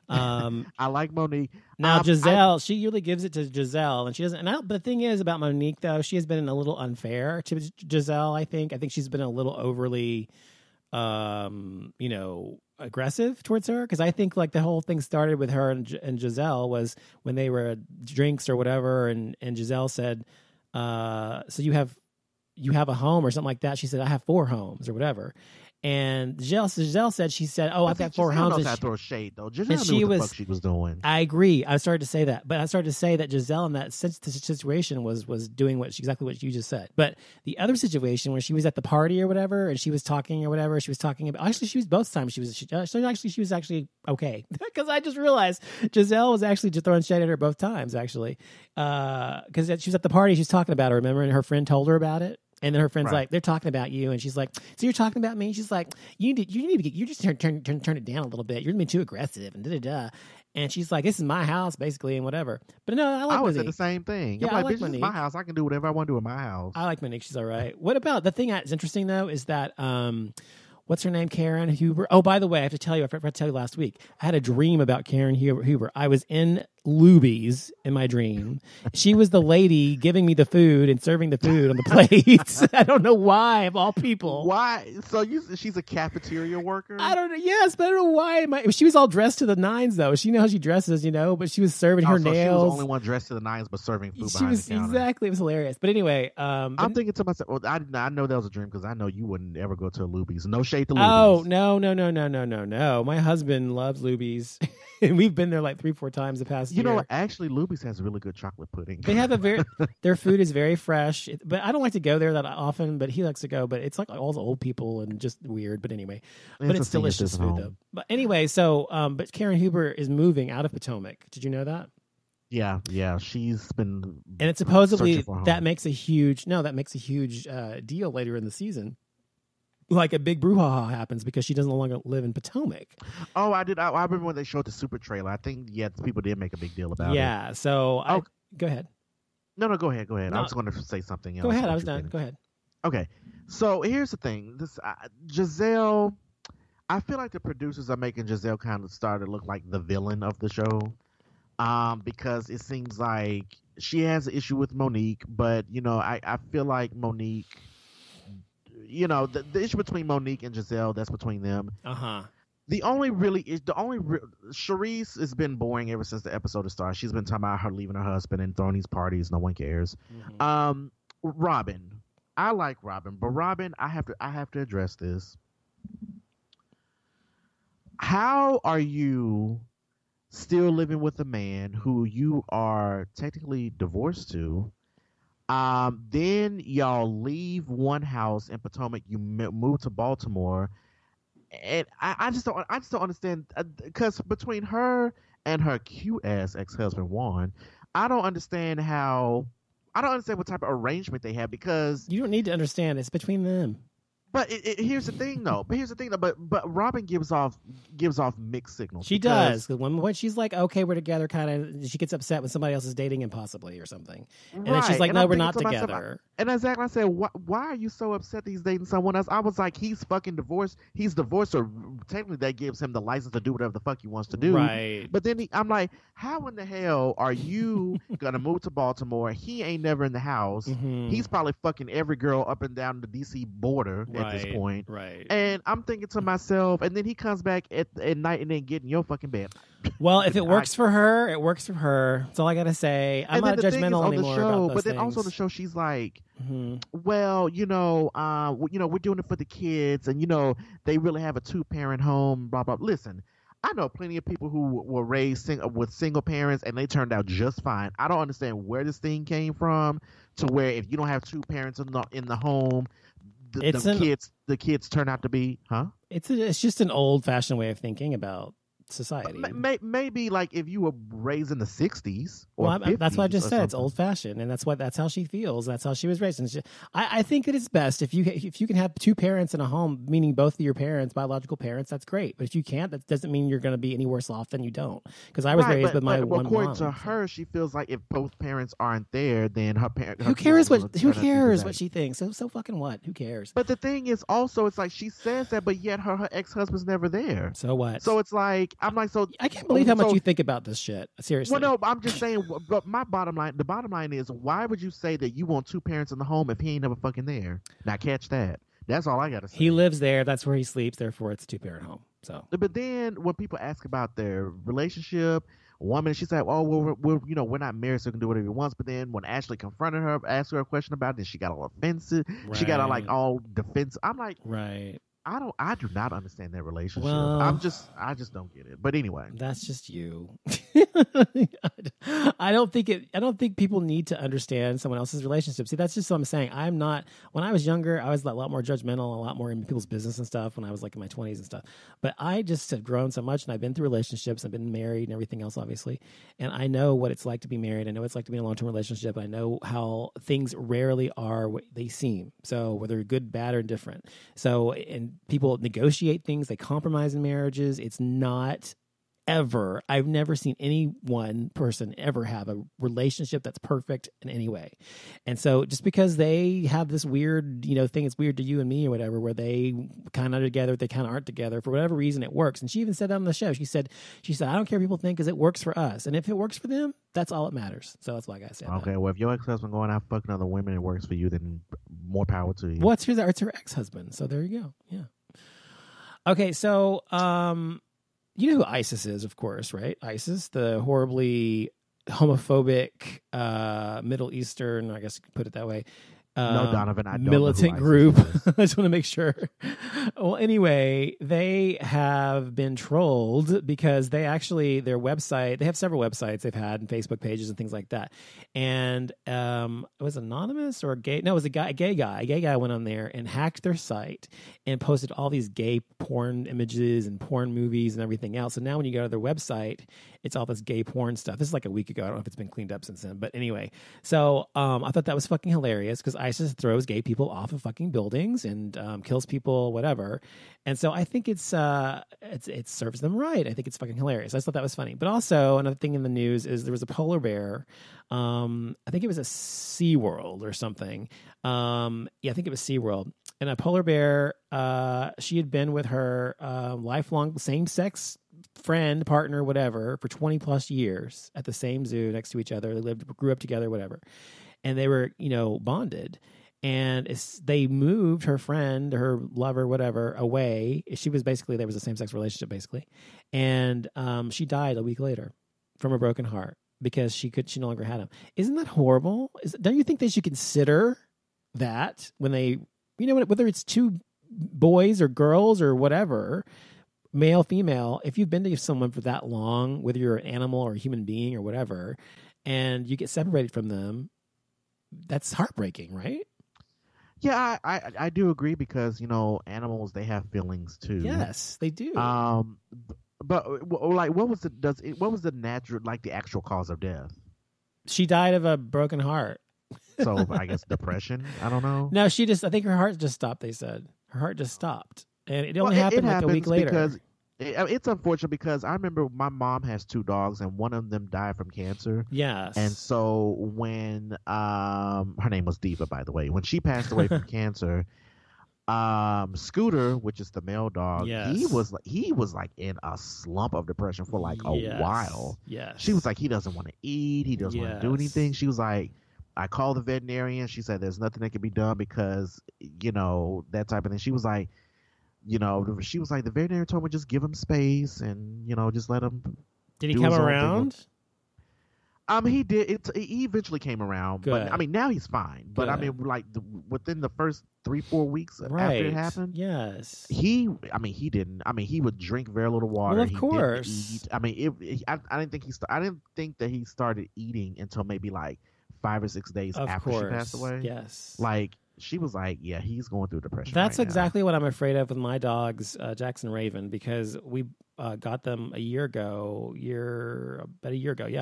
I like Monique. Now Giselle, she really gives it to Giselle, and she doesn't. But the thing is about Monique, though, she has been a little unfair to Giselle. I think she's been a little overly, aggressive towards her, because I think like the whole thing started with her and Giselle was when they were at drinks or whatever, and Giselle said, "So you have a home or something like that." She said, "I have 4 homes or whatever." And Giselle said, "Oh, I've got 4 homes." I throw shade though. Giselle knew what the fuck she was doing. I agree. I started to say that, but I started to say that Giselle in that situation was doing exactly what you just said. But the other situation where she was at the party or whatever, and she was talking or whatever, she was talking about. Actually, she was both times. She was actually okay, because I just realized Giselle was actually just throwing shade at her both times, actually, because she was at the party. She was talking about her. Remember, and her friend told her about it. And then her friend's like, "They're talking about you," and she's like, "So you're talking about me?" She's like, "You need to you just turn it down a little bit. You're being too aggressive and da da da." And she's like, "This is my house, basically, and whatever." But no, I would Monique. say the same thing. Yeah, I'm like, I like "Bitch, this Monique. is my house. I can do whatever I want to do in my house." I like Monique. She's all right. What about the thing that's interesting though is that what's her name? Karen Huber. Oh, by the way, I have to tell you, I forgot to tell you last week, I had a dream about Karen Huber. I was in Luby's in my dream. She was the lady giving me the food and serving the food on the plates. I don't know why, of all people. Why? So she's a cafeteria worker? I don't know. Yes, but I don't know why. She was all dressed to the nines, though. She knows how she dresses, but she was serving her nails. She was the only one dressed to the nines, but serving food behind the counter. Exactly. It was hilarious. But anyway, I'm thinking to myself, well, I know that was a dream because I know you wouldn't ever go to a Luby's. No shade to Luby's. Oh, no. My husband loves Luby's. And we've been there like 3-4 times the past year. You know what? Actually, Luby's has really good chocolate pudding. They have their food is very fresh. But I don't like to go there that often, but he likes to go. But it's like all the old people and just weird. But anyway, but it's delicious food though. But anyway, so but Karen Huber is moving out of Potomac. Did you know that? Yeah, she's been, and it's supposedly that makes a huge deal later in the season. Like a big brouhaha happens because she doesn't no longer live in Potomac. Oh, I did. I remember when they showed the super trailer. I think people did make a big deal about it. Yeah. So go ahead. No, go ahead. No, I was going to say something else. Go ahead. I was done. Go ahead. Okay. So here's the thing. This Giselle, I feel like the producers are making Giselle kind of start to look like the villain of the show, because it seems like she has an issue with Monique, but I feel like Monique. The issue between Monique and Giselle, that's between them. Charisse has been boring ever since the episode started. She's been talking about her leaving her husband and throwing these parties. No one cares. Mm-hmm. Robin, I like Robin, but Robin, I have to address this. How are you still living with a man who you are technically divorced to? Then y'all leave one house in Potomac. You move to Baltimore, and I just don't understand, because between her and her cute ass ex-husband Juan, I don't understand what type of arrangement they have, because you don't need to understand. It's between them. But here's the thing, though. But Robin gives off mixed signals. She does. When she's like, "Okay, we're together," kind of, she gets upset when somebody else is dating him, possibly, or something. And then she's like, "No, we're not together." And exactly, I said, "Why are you so upset that he's dating someone else?" I was like, "He's fucking divorced. He's divorced, or technically that gives him the license to do whatever the fuck he wants to do." Right. But then I'm like, "How in the hell are you gonna move to Baltimore? He ain't never in the house. Mm-hmm. He's probably fucking every girl up and down the DC border." At this point. Right. And I'm thinking to myself, and then he comes back at night and then get in your fucking bed. Well, if it works for her, it works for her. That's all I gotta say. I'm not judgmental anymore about those but then things. also on the show, she's like, mm-hmm. "Well, we're doing it for the kids, and they really have a 2-parent home." Blah blah. Listen, I know plenty of people who were raised with single parents, and they turned out just fine. I don't understand where this thing came from to where if you don't have 2 parents in the home, the kids turn out to be, huh? It's just an old-fashioned way of thinking about society. Maybe like if you were raised in the 60s or 50s that's what I just said. something. It's old fashioned, and that's how she feels. That's how she was raised. And I think that it's best if you can have two parents in a home, meaning both of your parents, biological parents. That's great. But if you can't, that doesn't mean you're going to be any worse off than you don't. Because I was raised with my one according mom. to her, she feels like if both parents aren't there, then her parents. Who cares what she thinks? So fucking what? Who cares? But the thing is, also, it's like she says that, but yet her ex-husband's never there. So what? So it's like I'm like, so I can't believe how much you think about this shit. Seriously. Well, no, I'm just saying. But the bottom line is, why would you say that you want two parents in the home if he ain't never fucking there? Now catch that. That's all I gotta say. He lives there. That's where he sleeps. Therefore, it's a two-parent home. So. But then when people ask about their relationship, one minute she's like, "Oh, well, we're not married, so we can do whatever he wants." But then when Ashley confronted her, asked her a question about it, then she got all offensive. Right. She got all defensive. I'm like, right. I do not understand that relationship. Well, I just don't get it. But anyway, that's just you. I don't think people need to understand someone else's relationship. See, that's just what I'm saying. I'm not. When I was younger, I was a lot more judgmental, a lot more in people's business and stuff. When I was like in my 20s and stuff, but I just have grown so much, and I've been through relationships. I've been married and everything else, obviously, and I know what it's like to be married. I know what it's like to be in a long-term relationship. I know how things rarely are what they seem. So whether good, bad, or different. So and people negotiate things, they compromise in marriages. It's not ever, I've never seen any one person ever have a relationship that's perfect in any way. And so just because they have this weird, thing, it's weird to you and me or whatever, where they kind of are together, they kind of aren't together, for whatever reason it works. And she even said that on the show. She said, I don't care what people think, because it works for us. And if it works for them, that's all that matters. So that's why I gotta say okay, well, if your ex-husband going out fucking other women, it works for you, then more power to you. Well, it's her ex-husband. So there you go. Yeah. Okay, so you know who ISIS is, of course, right? ISIS, the horribly homophobic Middle Eastern, I guess you could put it that way. No, Donovan, I don't militant know who group. I just want to make sure. Well, anyway, they have been trolled because their website, they have several websites they've had and Facebook pages and things like that. And it was anonymous or gay. No, it was a gay guy. A gay guy went on there and hacked their site and posted all these gay porn images and porn movies and everything else. So now when you go to their website, it's all this gay porn stuff. This is like a week ago. I don't know if it's been cleaned up since then. But anyway, so I thought that was fucking hilarious because ISIS throws gay people off of fucking buildings and kills people, whatever. And so I think it serves them right. I think it's fucking hilarious. I just thought that was funny. But also another thing in the news is there was a polar bear. I think it was a SeaWorld or something. I think it was SeaWorld. And a polar bear, she had been with her lifelong same-sex friend, partner, whatever, for 20 plus years at the same zoo next to each other. They grew up together, whatever. And they were, bonded. And they moved her friend, her lover, whatever, away. There was a same-sex relationship, basically. And she died a week later from a broken heart because she no longer had him. Isn't that horrible? Don't you think they should consider that when they, whether it's two boys or girls or whatever, male, female, if you've been to someone for that long, whether you're an animal or a human being or whatever, and you get separated from them, that's heartbreaking, right? Yeah, I do agree because, animals, they have feelings too. Yes, they do. But like, what was the actual cause of death? She died of a broken heart. So I guess depression. I don't know. No, I think her heart just stopped. They said her heart just stopped, and it only happened like a week later. Because it's unfortunate because I remember my mom has two dogs and one of them died from cancer. Yes. And so when her name was Diva, by the way, when she passed away from cancer, Scooter, which is the male dog, yes, he was like in a slump of depression for like a while. Yes. She was like, he doesn't want to eat, he doesn't want to do anything. She was like, I called the veterinarian. She said there's nothing that can be done because, that type of thing. She was like, the veterinarian told me just give him space and, just let him. Did he come around? He did. He eventually came around. Good. But now he's fine. But Good. Within the first 3-4 weeks after it happened, yes, he didn't. He would drink very little water. Well, of he course. Didn't eat. I didn't think that he started eating until maybe like 5 or 6 days after she passed away. Yes. Like she was like, yeah, he's going through depression. That's right exactly what I'm afraid of with my dogs, Jackson Raven, because we got them about a year ago. Yeah,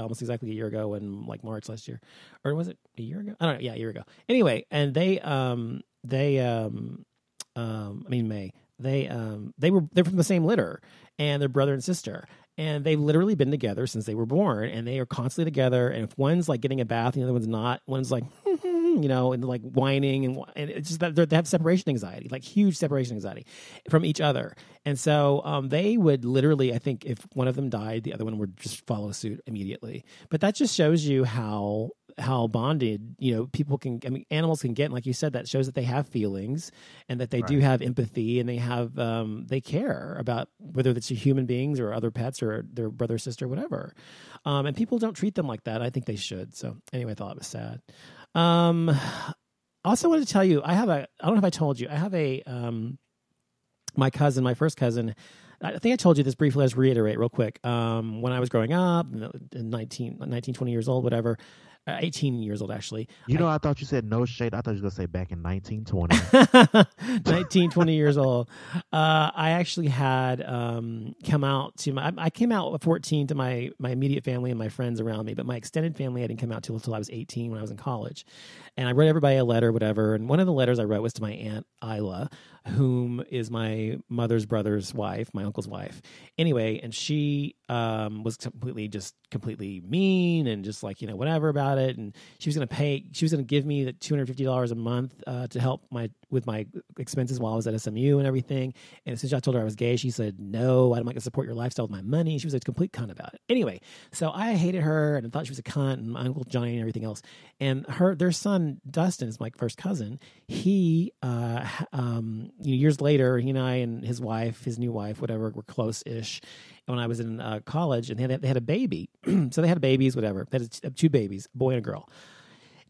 almost exactly a year ago in like March last year. Or was it a year ago? I don't know. Yeah, a year ago. Anyway, and May. They're from the same litter, and they're brother and sister. And they've literally been together since they were born, and they are constantly together. And if one's like getting a bath, the other one's not. One's like, and like whining, and it's just that they have separation anxiety, like huge separation anxiety from each other. And so they would literally, I think, if one of them died, the other one would just follow suit immediately. But that just shows you how bonded, animals can get. And like you said, that shows that they have feelings and that they do have empathy, and they care about whether it's human beings or other pets or their brother, sister, whatever. And people don't treat them like that. I think they should. So anyway, I thought it was sad. Also wanted to tell you, I don't know if I told you, I have my first cousin. I think I told you this briefly. Let's reiterate real quick. When I was growing up, 19, 20 years old, whatever, 18 years old, actually. I thought you said no shade. I thought you were going to say back in 1920. 20 years old. I actually had come out to I came out at 14 to my immediate family and my friends around me, but my extended family I didn't come out till I was 18 when I was in college. And I wrote everybody a letter, whatever. And one of the letters I wrote was to my Aunt Isla, whom is my mother's brother's wife, my uncle's wife. Anyway, and she was completely mean and just like, whatever about it. And she was going to give me the $250 a month to help with my expenses while I was at SMU and everything. And since I told her I was gay, she said, no, I'm not going to support your lifestyle with my money. She was a complete cunt about it. Anyway, so I hated her and I thought she was a cunt, and my Uncle Johnny and everything else. And their son, Dustin, is my first cousin. He, years later, he and I and his wife, his new wife, whatever, were close-ish when I was in college, and they had a baby. So they had babies, whatever. They had two babies, a boy and a girl.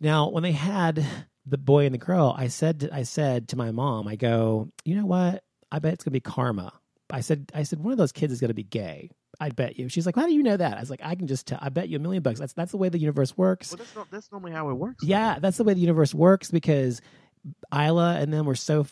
Now, when they had the boy and the girl, I said to my mom, I go, you know what? I bet it's going to be karma. I said, one of those kids is going to be gay. I bet you. She's like, how do you know that? I was like, I can just tell. I bet you $1 million. That's the way the universe works. Well, that's normally how it works. Yeah, that's the way the universe works, because Isla and them were they're so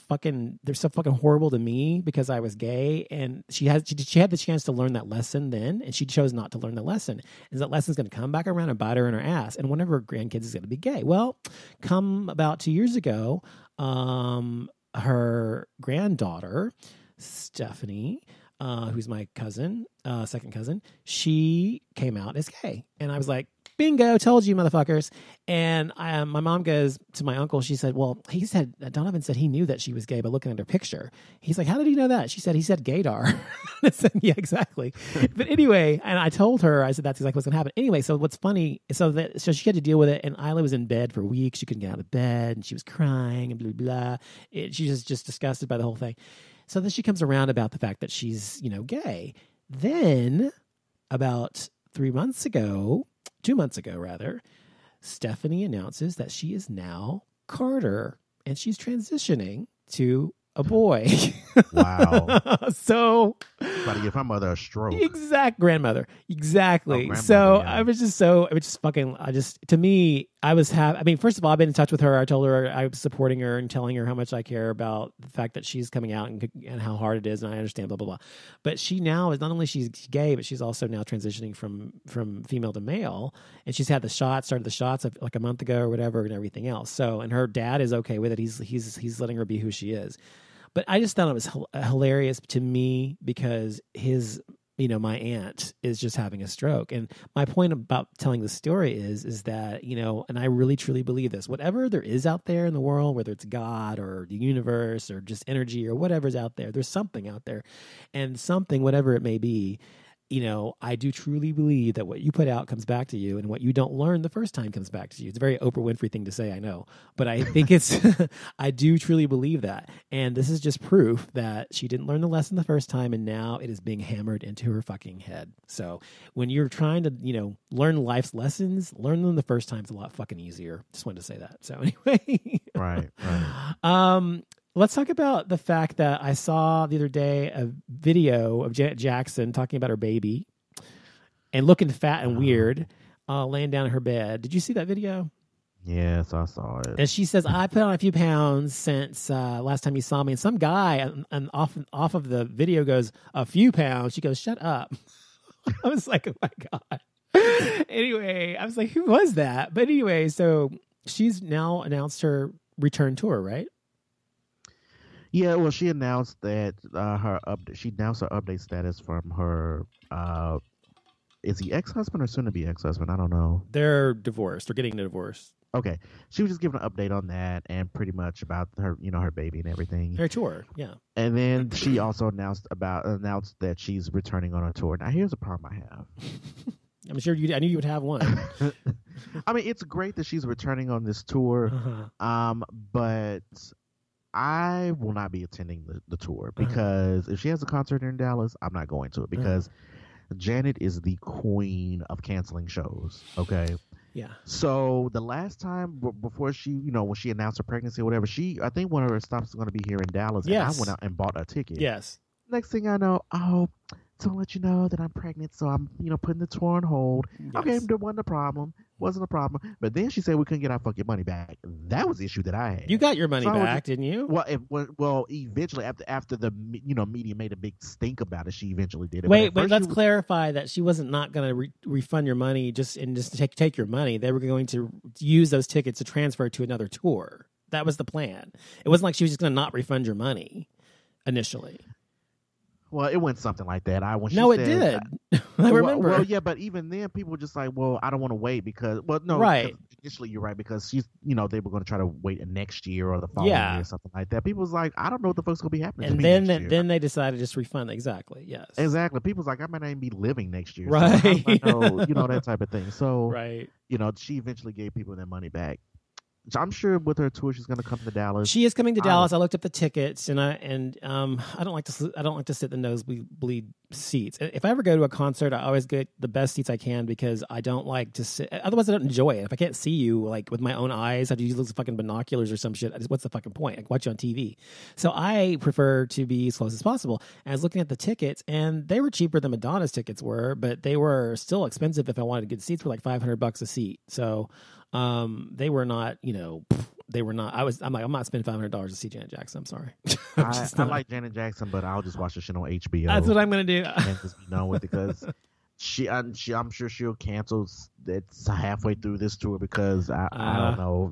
fucking horrible to me because I was gay, and she had the chance to learn that lesson then, and she chose not to learn the lesson. And that lesson's going to come back around and bite her in her ass, and one of her grandkids is going to be gay. Well, come about 2 years ago, her granddaughter, Stephanie, who's my cousin, second cousin, she came out as gay. And I was like, bingo, told you, motherfuckers. And my mom goes to my uncle. She said, well, Donovan said he knew that she was gay by looking at her picture. He's like, how did he know that? She said, he said gaydar. I said, yeah, exactly. But anyway, and I told her, I said, that's exactly what's going to happen. Anyway, so what's funny, so she had to deal with it. And Isla was in bed for weeks. She couldn't get out of bed, and she was crying and blah, blah, blah. She was just disgusted by the whole thing. So then she comes around about the fact that she's, gay. Then about 2 months ago, Stephanie announces that she is now Carter, and she's transitioning to a boy. Wow. So about to give her mother a stroke. Grandmother. Exactly. To me, I was happy. I mean, first of all, I've been in touch with her. I told her I was supporting her and telling her how much I care about the fact that she's coming out and how hard it is, and I understand, blah, blah, blah. But she now is not only she's gay, but she's also now transitioning from female to male, and she's had started the shots like a month ago or whatever, and everything else. So, and her dad is okay with it. He's letting her be who she is. But I just thought it was hilarious to me because my aunt is just having a stroke. And my point about telling the story is that, and I really truly believe this, whatever there is out there in the world, whether it's God or the universe or just energy or whatever's out there, there's something out there, and something, whatever it may be, I do truly believe that what you put out comes back to you, and what you don't learn the first time comes back to you. It's a very Oprah Winfrey thing to say, I know, but I think I do truly believe that. And this is just proof that she didn't learn the lesson the first time, and now it is being hammered into her fucking head. So when you're trying to, learn life's lessons, learn them the first time is a lot fucking easier. Just wanted to say that. So anyway. Right. Let's talk about the fact that I saw the other day a video of Janet Jackson talking about her baby and looking fat and weird, laying down in her bed. Did you see that video? Yes, I saw it. And she says, I put on a few pounds since last time you saw me. And some guy and off of the video goes, a few pounds. She goes, shut up. I was like, oh my God. Anyway, I was like, who was that? But anyway, so she's now announced her return tour, right? Yeah, well, she announced that she announced her update status from her is he ex-husband or soon to be ex-husband? I don't know. They're divorced. They're getting a divorce. Okay. She was just giving an update on that and pretty much about her, her baby and everything. Her tour, yeah. And then she also announced that she's returning on a tour. Now, here's a problem I have. I'm sure I knew you would have one. I mean, it's great that she's returning on this tour, but I will not be attending the tour because if she has a concert in Dallas, I'm not going to it because Janet is the queen of canceling shows. Okay. Yeah. So the last time before she, when she announced her pregnancy or whatever, I think one of her stops is going to be here in Dallas. Yes. And I went out and bought a ticket. Yes. Next thing I know, to let you know that I'm pregnant, so I'm, putting the tour on hold. Yes. Okay, there wasn't a problem. But then she said we couldn't get our fucking money back. That was the issue that I had. You got your money back, didn't you? Well, eventually after the media made a big stink about it, she eventually did it. Wait, let's clarify that she wasn't not going to refund your money just take your money. They were going to use those tickets to transfer to another tour. That was the plan. It wasn't like she was just going to not refund your money initially. Well, it went something like that. It did. I remember. Well, yeah, but even then, people were just like, "Well, I don't want to wait because." Well, no, right. Initially, you're right because she's, they were going to try to wait next year or the following year or something like that. People was like, "I don't know what the fuck's going to be happening." And to me then they decided to just refund. Exactly. Yes. Exactly. People's like, "I might not even be living next year." Right. So that type of thing. So, right. She eventually gave people their money back. So I'm sure with her tour, she's going to come to Dallas. She is coming to Dallas. I looked up the tickets, and I don't like to sit in the nosebleed seats. If I ever go to a concert, I always get the best seats I can because I don't like to sit. Otherwise, I don't enjoy it. If I can't see you like with my own eyes, I have to use those fucking binoculars or some shit. What's the fucking point? I can watch you on TV. So I prefer to be as close as possible. And I was looking at the tickets, and they were cheaper than Madonna's tickets were, but they were still expensive. If I wanted good seats, were like $500 a seat. So. They were not, they were not. I'm not spending $500 to see Janet Jackson. I'm sorry. I like Janet Jackson, but I'll just watch the shit on HBO. That's what I'm gonna do. And just be done with it because I'm sure she'll cancel it halfway through this tour because I don't know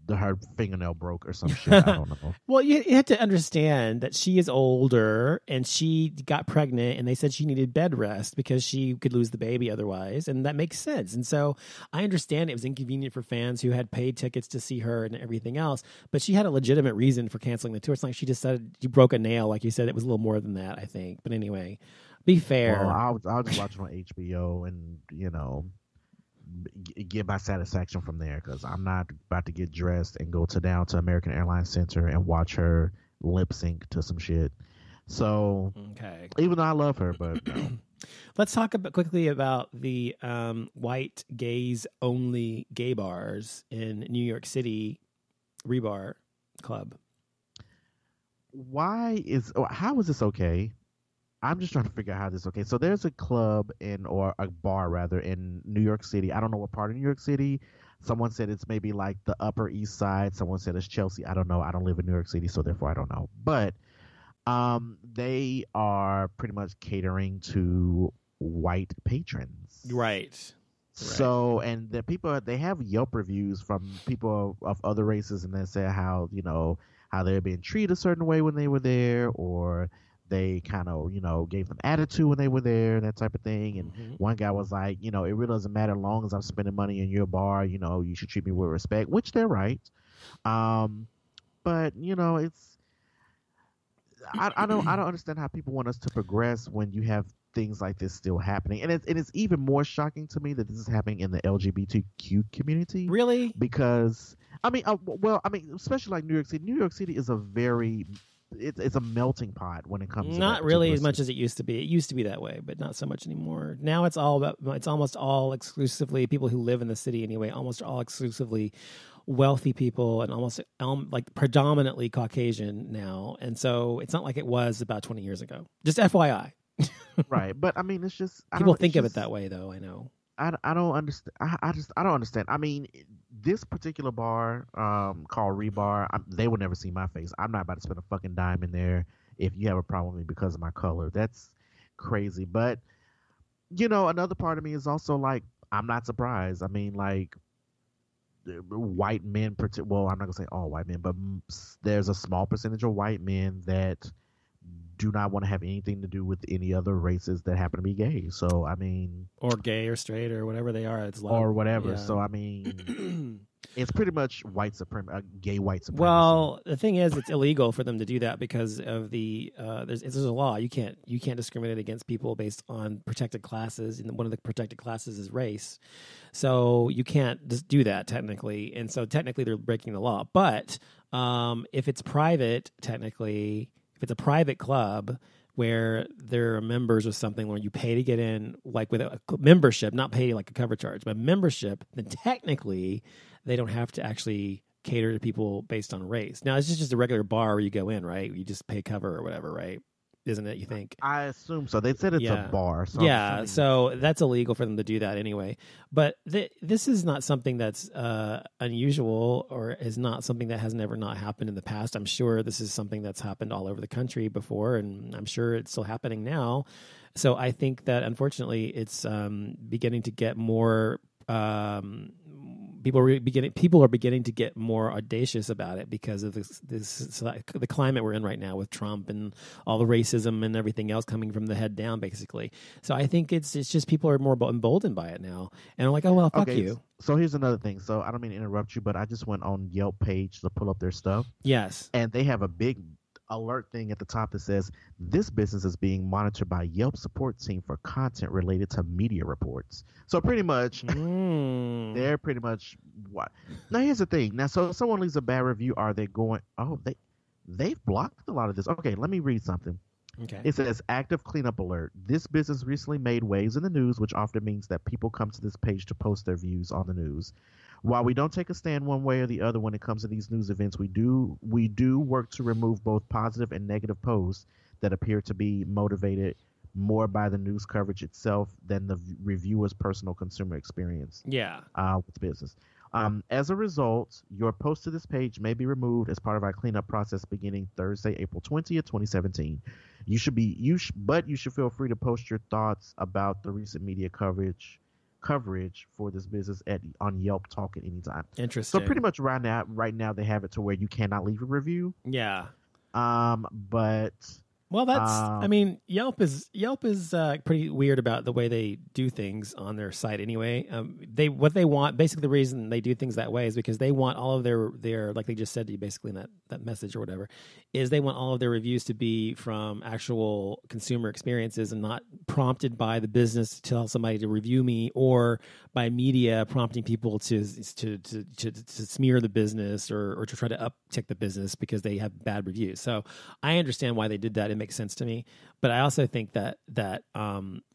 her fingernail broke or some shit. I don't know. Well, you have to understand that she is older and she got pregnant and they said she needed bed rest because she could lose the baby otherwise. And that makes sense. And so I understand it was inconvenient for fans who had paid tickets to see her and everything else, but she had a legitimate reason for canceling the tour. It's not like she just said you broke a nail. Like you said, it was a little more than that, I think. But anyway, be fair. Well, I'll just watch it on HBO and, get my satisfaction from there because I'm not about to get dressed and go down to American Airlines Center and watch her lip sync to some shit. So, even though I love her, but let's talk quickly about the white gays only gay bars in New York City, Rebar Club. How is this okay? I'm just trying to figure out how this is okay. So there's a club or a bar rather in New York City. I don't know what part of New York City. Someone said it's maybe like the Upper East Side. Someone said it's Chelsea. I don't know. I don't live in New York City, so therefore I don't know. But they are pretty much catering to white patrons. Right. So, and the people, they have Yelp reviews from people of other races, and they say how they're being treated a certain way when they were there, or they kind of, gave them attitude when they were there and that type of thing. And one guy was like, it really doesn't matter as long as I'm spending money in your bar, you should treat me with respect, which they're right. But, it's, I don't understand how people want us to progress when you have things like this still happening. And it's even more shocking to me that this is happening in the LGBTQ community. Really? Because, especially like New York City. New York City is it's a melting pot when it comes to not really as much as it used to be. It used to be that way, but not so much anymore. Now it's almost all exclusively people who live in the city anyway, almost all exclusively wealthy people and almost like predominantly Caucasian now. And so it's not like it was about 20 years ago. Just FYI. Right. But it's just people think of it that way though, I know. I don't understand. I don't understand. I mean, this particular bar, called Rebar, they would never see my face. I'm not about to spend a fucking dime in there if you have a problem with me because of my color. That's crazy. But another part of me is also like, I'm not surprised. I mean, like, white men, well, I'm not gonna say all white men, but there's a small percentage of white men that do not want to have anything to do with any other races that happen to be gay. So I mean, or gay or straight or whatever they are, it's or whatever. Yeah. So I mean, it's pretty much gay white supremacy. Well, the thing is, it's illegal for them to do that because of the there's a law. You can't discriminate against people based on protected classes, and one of the protected classes is race. So you can't just do that technically, and so technically they're breaking the law. But if it's private, technically, if it's a private club where there are members or something where you pay to get in, like with a membership, not pay like a cover charge, but membership, then technically they don't have to actually cater to people based on race. Now, it's just a regular bar where you go in, right? You just pay cover or whatever, right? Isn't it, you think? I assume so. They said it's a bar. So yeah, so that's illegal for them to do that anyway. But this is not something that's unusual, or is not something that has never not happened in the past. I'm sure this is something that's happened all over the country before, and I'm sure it's still happening now. So I think that, unfortunately, it's beginning to get more... People are beginning to get more audacious about it because of the climate we're in right now with Trump and all the racism and everything else coming from the head down, basically. So I think it's just people are more emboldened by it now, and I'm like, oh well, fuck you. So here's another thing. So I don't mean to interrupt you, but I just went on Yelp page to pull up their stuff. Yes, and they have a big alert thing at the top that says this business is being monitored by Yelp support team for content related to media reports. So pretty much they're pretty much what. Now here's the thing. Now, so if someone leaves a bad review, are they going, they've blocked a lot of this. Okay, let me read something. Okay. It says active cleanup alert. This business recently made waves in the news, which often means that people come to this page to post their views on the news. While we don't take a stand one way or the other when it comes to these news events, we do work to remove both positive and negative posts that appear to be motivated more by the news coverage itself than the reviewer's personal consumer experience. Yeah. With business. As a result, your post to this page may be removed as part of our cleanup process beginning Thursday, April 20th, 2017. But you should feel free to post your thoughts about the recent media coverage for this business on Yelp Talk at any time. Interesting. So pretty much right now they have it to where you cannot leave a review. Yeah. But well, that's I mean, Yelp is pretty weird about the way they do things on their site anyway. What they want, basically the reason they do things that way is because they want all of their like they just said to you basically in that message or whatever, is they want all of their reviews to be from actual consumer experiences and not prompted by the business to tell somebody to review me, or by media prompting people to smear the business or to try to uptick the business because they have bad reviews. So I understand why they did that. It makes sense to me. But I also think that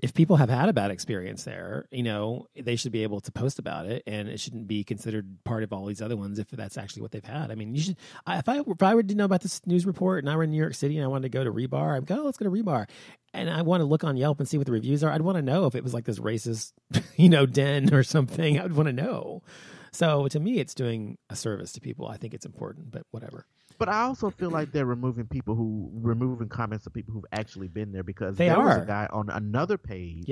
if people have had a bad experience there, they should be able to post about it, and it shouldn't be considered part of all these other ones if that's actually what they've had. I mean, you should. If I were to know about this news report and I were in New York City and I wanted to go to Rebar, I'd go, let's go to Rebar. And I want to look on Yelp and see what the reviews are. I'd want to know if it was like this racist, den or something. I would want to know. So to me, it's doing a service to people. I think it's important, but whatever. But I also feel like they're removing comments of people who've actually been there, because there was a guy on another page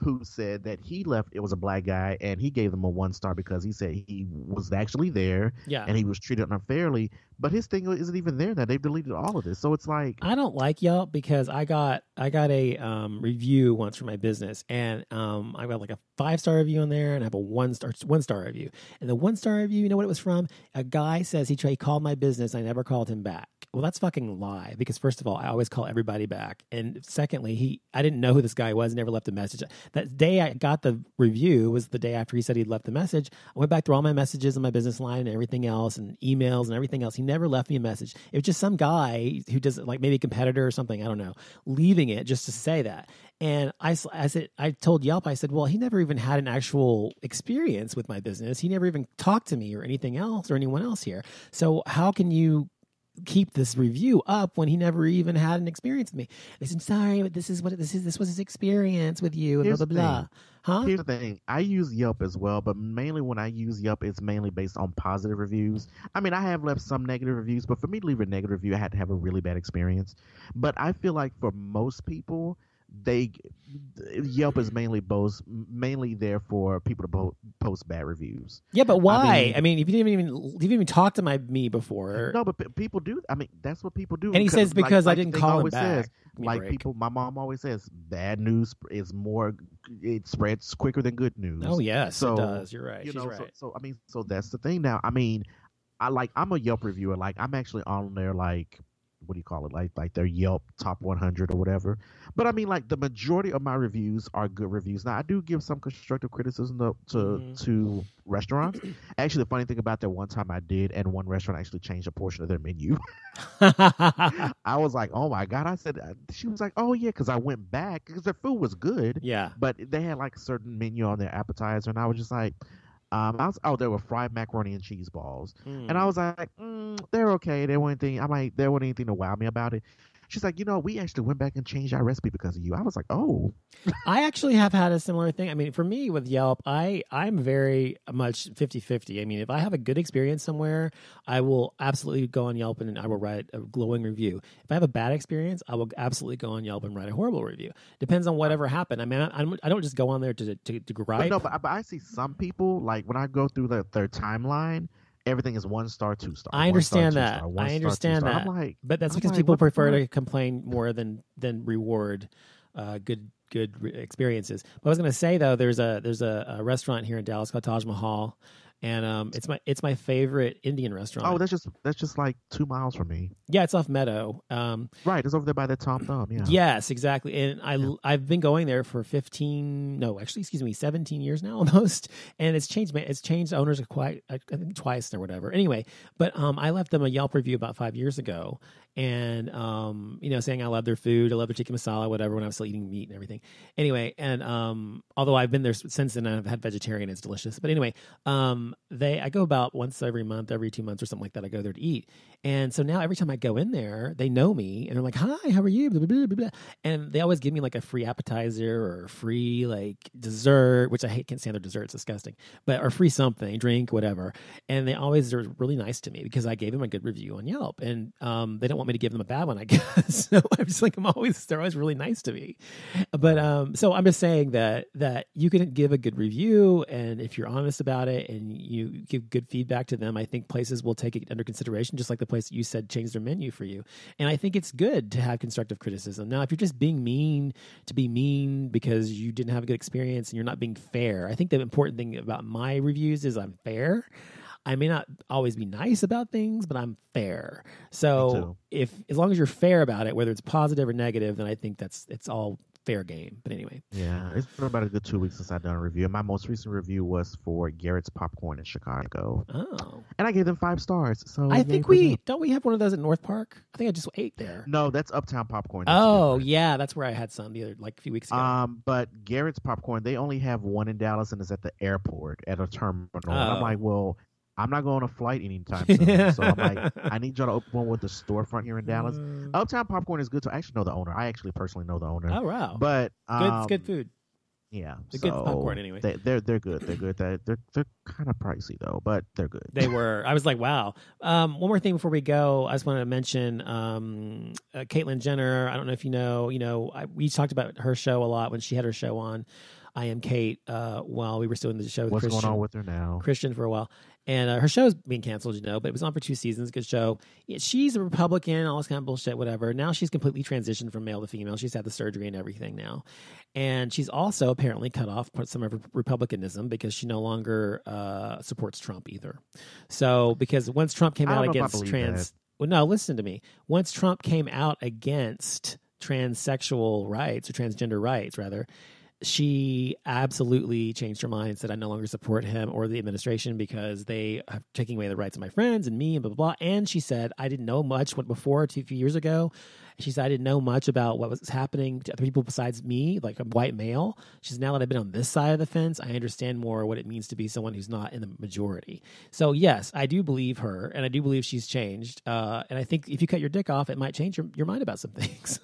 who said that he left. It was a black guy, and he gave them a 1-star because he said he was actually there and he was treated unfairly. But his thing isn't even there now. They've deleted all of this. So it's like, I don't like Yelp because I got a review once for my business, and I got like a 5-star review in there, and I have a 1-star review. And the 1-star review, you know what it was from? A guy says he called my business. I never called him back. Well, that's fucking lie, because first of all, I always call everybody back, and secondly, I didn't know who this guy was. Never left a message. That day I got the review was the day after he said he'd left the message. I went back through all my messages on my business line and everything else, and emails and everything else. He never left me a message. It was just some guy who does, like, maybe a competitor or something, I don't know, leaving it just to say that. And I said, I told Yelp, I said, well, he never even had an actual experience with my business. He never even talked to me or anything else or anyone else here. So how can you keep this review up when he never even had an experience with me. They said, sorry, but this was his experience with you, and Here's blah, blah, blah. Huh? Here's the thing. I use Yelp as well, but mainly when I use Yelp, it's mainly based on positive reviews. I mean, I have left some negative reviews, but for me to leave a negative review, I had to have a really bad experience. But I feel like for most people, Yelp is mainly there for people to post bad reviews. Yeah, but why? I mean, if you didn't even talk to me before. No, but people do. I mean, that's what people do. And he says because I didn't call him back. My mom always says, bad news it spreads quicker than good news. Oh yes, it does. You're right. She's right. So I mean, so that's the thing now. I mean, I'm a Yelp reviewer. Like, I'm actually on there, like, what do you call it? Like their Yelp top 100 or whatever. But I mean, like, the majority of my reviews are good reviews. Now, I do give some constructive criticism to restaurants. Actually, the funny thing about that, one time I did, and one restaurant actually changed a portion of their menu. I was like, oh my God. She was like, oh yeah, because I went back because their food was good. Yeah. But they had like a certain menu on their appetizer, and I was just like, there were fried macaroni and cheese balls, and I was like, they're okay. There wasn't anything to wow me about it. She's like, we actually went back and changed our recipe because of you. I was like, oh. I actually have had a similar thing. I mean, for me with Yelp, I'm very much 50-50. I mean, if I have a good experience somewhere, I will absolutely go on Yelp and I will write a glowing review. If I have a bad experience, I will absolutely go on Yelp and write a horrible review. Depends on whatever happened. I mean, I don't just go on there to gripe. But I see some people, like, when I go through their timeline, everything is 1 star, 2 star. I understand that. I understand that. I'm like, but that's because people prefer to complain more than reward good experiences. But I was going to say though, there's a restaurant here in Dallas called Taj Mahal, and it's my favorite Indian restaurant. Oh, that's just like 2 miles from me. Yeah, it's off Meadow. Right, it's over there by the Tom Thumb. Yeah. Yes, exactly. And I've been going there for 17 years now almost, and it's changed owners I think twice or whatever. Anyway, but I left them a Yelp review about 5 years ago, and saying I love their food, I love their tikka masala, whatever, when I was still eating meat and everything. Anyway, and although I've been there since then, I've had vegetarian, it's delicious. But anyway, I go about once every month, every 2 months or something like that. I go there to eat, and so now every time I go in there, they know me and they're like, "Hi, how are you?" Blah, blah, blah, blah. And they always give me like a free appetizer or a free like dessert, which I can't stand their dessert; it's disgusting. Or free something, drink, whatever. And they always are really nice to me because I gave them a good review on Yelp, and they don't want me to give them a bad one, I guess. So I'm just like, they're always really nice to me. But so I'm just saying that you can give a good review, and if you're honest about it and you give good feedback to them, I think places will take it under consideration, just like the place that you said changed their menu for you. And I think it's good to have constructive criticism. Now, if you're just being mean to be mean because you didn't have a good experience and you're not being fair, I think the important thing about my reviews is I'm fair. I may not always be nice about things, but I'm fair. So as long as you're fair about it, whether it's positive or negative, then I think it's all fair game. But anyway. Yeah, it's been about a good 2 weeks since I've done a review. And my most recent review was for Garrett's Popcorn in Chicago. Oh. And I gave them 5 stars. So I think don't we have one of those at North Park? I think I just ate there. No, that's Uptown Popcorn. That's yeah, that's where I had some a few weeks ago. But Garrett's Popcorn, they only have one in Dallas, and it's at the airport at a terminal. And I'm like, well, I'm not going on a flight anytime soon. So I'm like, I need y'all to open one with the storefront here in Dallas. Uptown Popcorn is good. So I actually know the owner. I actually personally know the owner. Oh, wow. But it's good food. Yeah. It's good popcorn anyway. They're good. They're good. They're kind of pricey though, but they're good. They were. I was like, wow. One more thing before we go, I just wanted to mention Caitlyn Jenner. I don't know if you know, we talked about her show a lot when she had her show on I Am Kate while we were still in the show with What's going on with her now? Christian for a while. And her show's being canceled, but it was on for 2 seasons. Good show. Yeah, she's a Republican, all this kind of bullshit, whatever. Now she's completely transitioned from male to female. She's had the surgery and everything now. And she's also apparently cut off some of her Republicanism because she no longer supports Trump either. So, because once Trump came out against well, no, listen to me. Once Trump came out against transsexual rights, or transgender rights, rather, she absolutely changed her mind and said, I no longer support him or the administration because they are taking away the rights of my friends and me and blah, blah, blah. And she said, I didn't know much before, a few years ago. She said, I didn't know much about what was happening to other people besides me, like a white male. She said, now that I've been on this side of the fence, I understand more what it means to be someone who's not in the majority. So yes, I do believe her, and I do believe she's changed. And I think if you cut your dick off, it might change your mind about some things.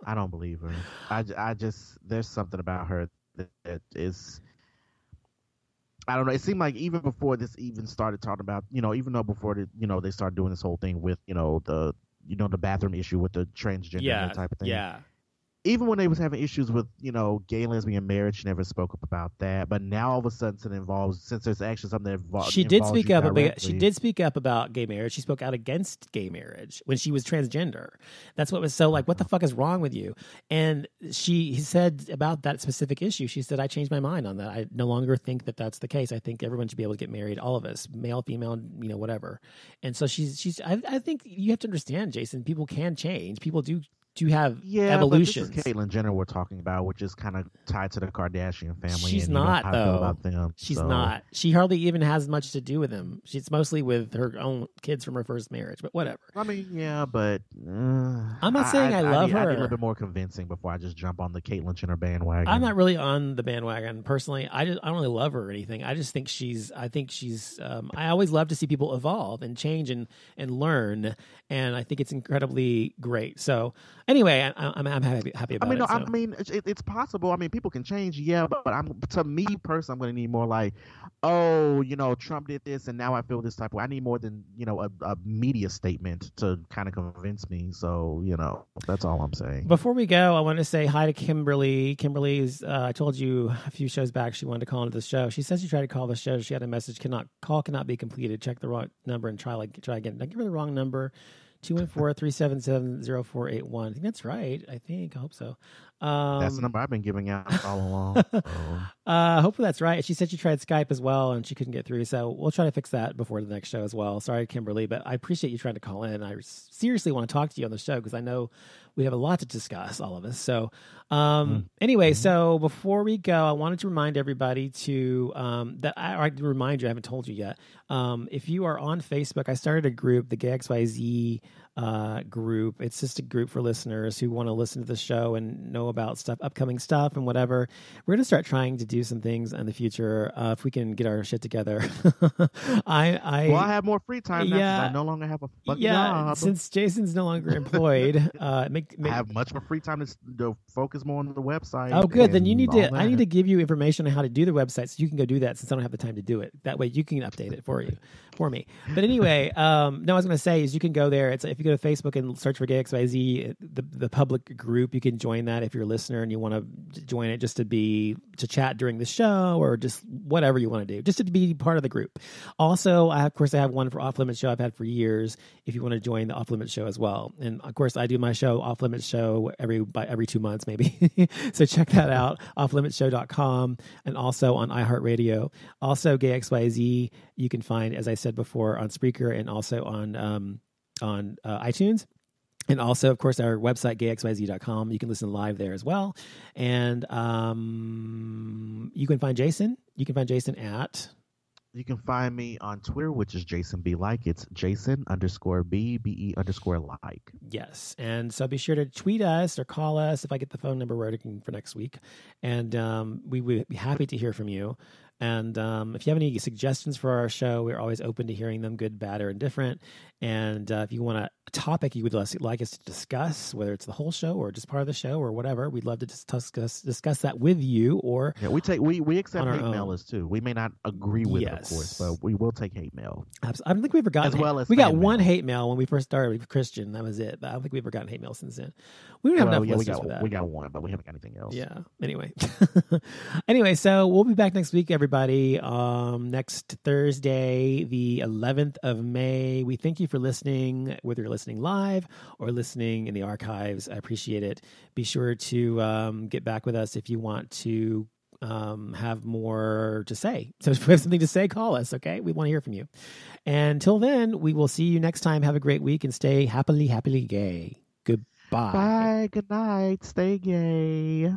I don't believe her. I just, there's something about her that is, I don't know. It seemed like even before this even started talking about, even though before they started doing this whole thing with, the bathroom issue with the transgender type of thing. Yeah. Even when they was having issues with, gay and lesbian marriage, she never spoke up about that. But now all of a sudden since there's actually something that involves she did speak up about gay marriage. She spoke out against gay marriage when she was transgender. That's what was so like, what the fuck is wrong with you? And she said about that specific issue, she said, I changed my mind on that. I no longer think that that's the case. I think everyone should be able to get married, all of us, male, female, whatever. And so I think you have to understand, Jason, people can change. People do have evolution. But this is Caitlyn Jenner we're talking about, which is kind of tied to the Kardashian family. She's not, though. She's not. She hardly even has much to do with him. She's mostly with her own kids from her first marriage, but whatever. I mean, yeah, but I'm not saying I love her. I need a little bit more convincing before I just jump on the Caitlyn Jenner bandwagon. I'm not really on the bandwagon personally. I don't really love her or anything. I just think she's. I always love to see people evolve and change and learn, and I think it's incredibly great. So. Anyway, I'm happy about it. I mean, it's possible. I mean, people can change, but to me personally, I'm going to need more like, Trump did this, and now I feel this type of way. I need more than a media statement to kind of convince me. So that's all I'm saying. Before we go, I want to say hi to Kimberly. Kimberly's. I told you a few shows back she wanted to call into the show. She says she tried to call the show. She had a message: cannot be completed. Check the wrong number and try again. Did I give her the wrong number? 214-377-0481. I think that's right. I hope so. That's the number I've been giving out all along. So. Hopefully that's right. She said she tried Skype as well and she couldn't get through. So we'll try to fix that before the next show as well. Sorry, Kimberly, but I appreciate you trying to call in. I seriously want to talk to you on the show because I know we have a lot to discuss, all of us. So anyway, so before we go, I wanted to remind everybody to I remind you, I haven't told you yet. If you are on Facebook, I started a group, the Gay XYZ group. It's just a group for listeners who want to listen to the show and know about upcoming stuff and whatever. We're going to start trying to do some things in the future if we can get our shit together. I have more free time now because I no longer have a fucking job. Since Jason's no longer employed, I have much more free time to focus more on the website. Oh, good. Then I need to give you information on how to do the website so you can go do that since I don't have the time to do it. That way you can update it for me. But anyway, no, I was going to say is you can go there. If you go to Facebook and search for Gay XYZ, the public group, you can join that if you're a listener and you want to join it just to chat during the show or just whatever you want to do, just to be part of the group. Also, I have one for Off Limits Show I've had for years if you want to join the Off Limits Show as well. And of course, I do my show, Off Limits Show, every 2 months maybe. So check that out, offlimitshow.com, and also on iHeartRadio. Also, Gay XYZ, you can find, as I said before, on Spreaker and also on iTunes. And also, of course, our website, gayxyz.com. You can listen live there as well. And you can find Jason. You can find Jason at... You can find me on Twitter, which is Jason B. Like. It's Jason_B_BE_like. Yes. And so be sure to tweet us or call us if I get the phone number ready for next week. And we would be happy to hear from you. And if you have any suggestions for our show, we're always open to hearing them, good, bad, or indifferent. And if you want a topic you would like us to discuss, whether it's the whole show or just part of the show or whatever, we'd love to discuss that with you. Or we accept hate mailers too. We may not agree with it, of course, but we will take hate mail. I don't think we've ever gotten we got one hate mail when we first started with Christian. That was it. But I don't think we've ever gotten hate mail since then. We don't have enough listeners for that. We got one, but we haven't got anything else. Yeah. Anyway, so we'll be back next week, everybody. Next Thursday, the 11th of May. We thank you for listening, whether you're listening live or listening in the archives. I appreciate it. Be sure to get back with us if you want to have more to say. So if you have something to say, call us, okay? We want to hear from you. And until then, we will see you next time. Have a great week and stay happily gay. Goodbye. Bye. Good night. Stay gay.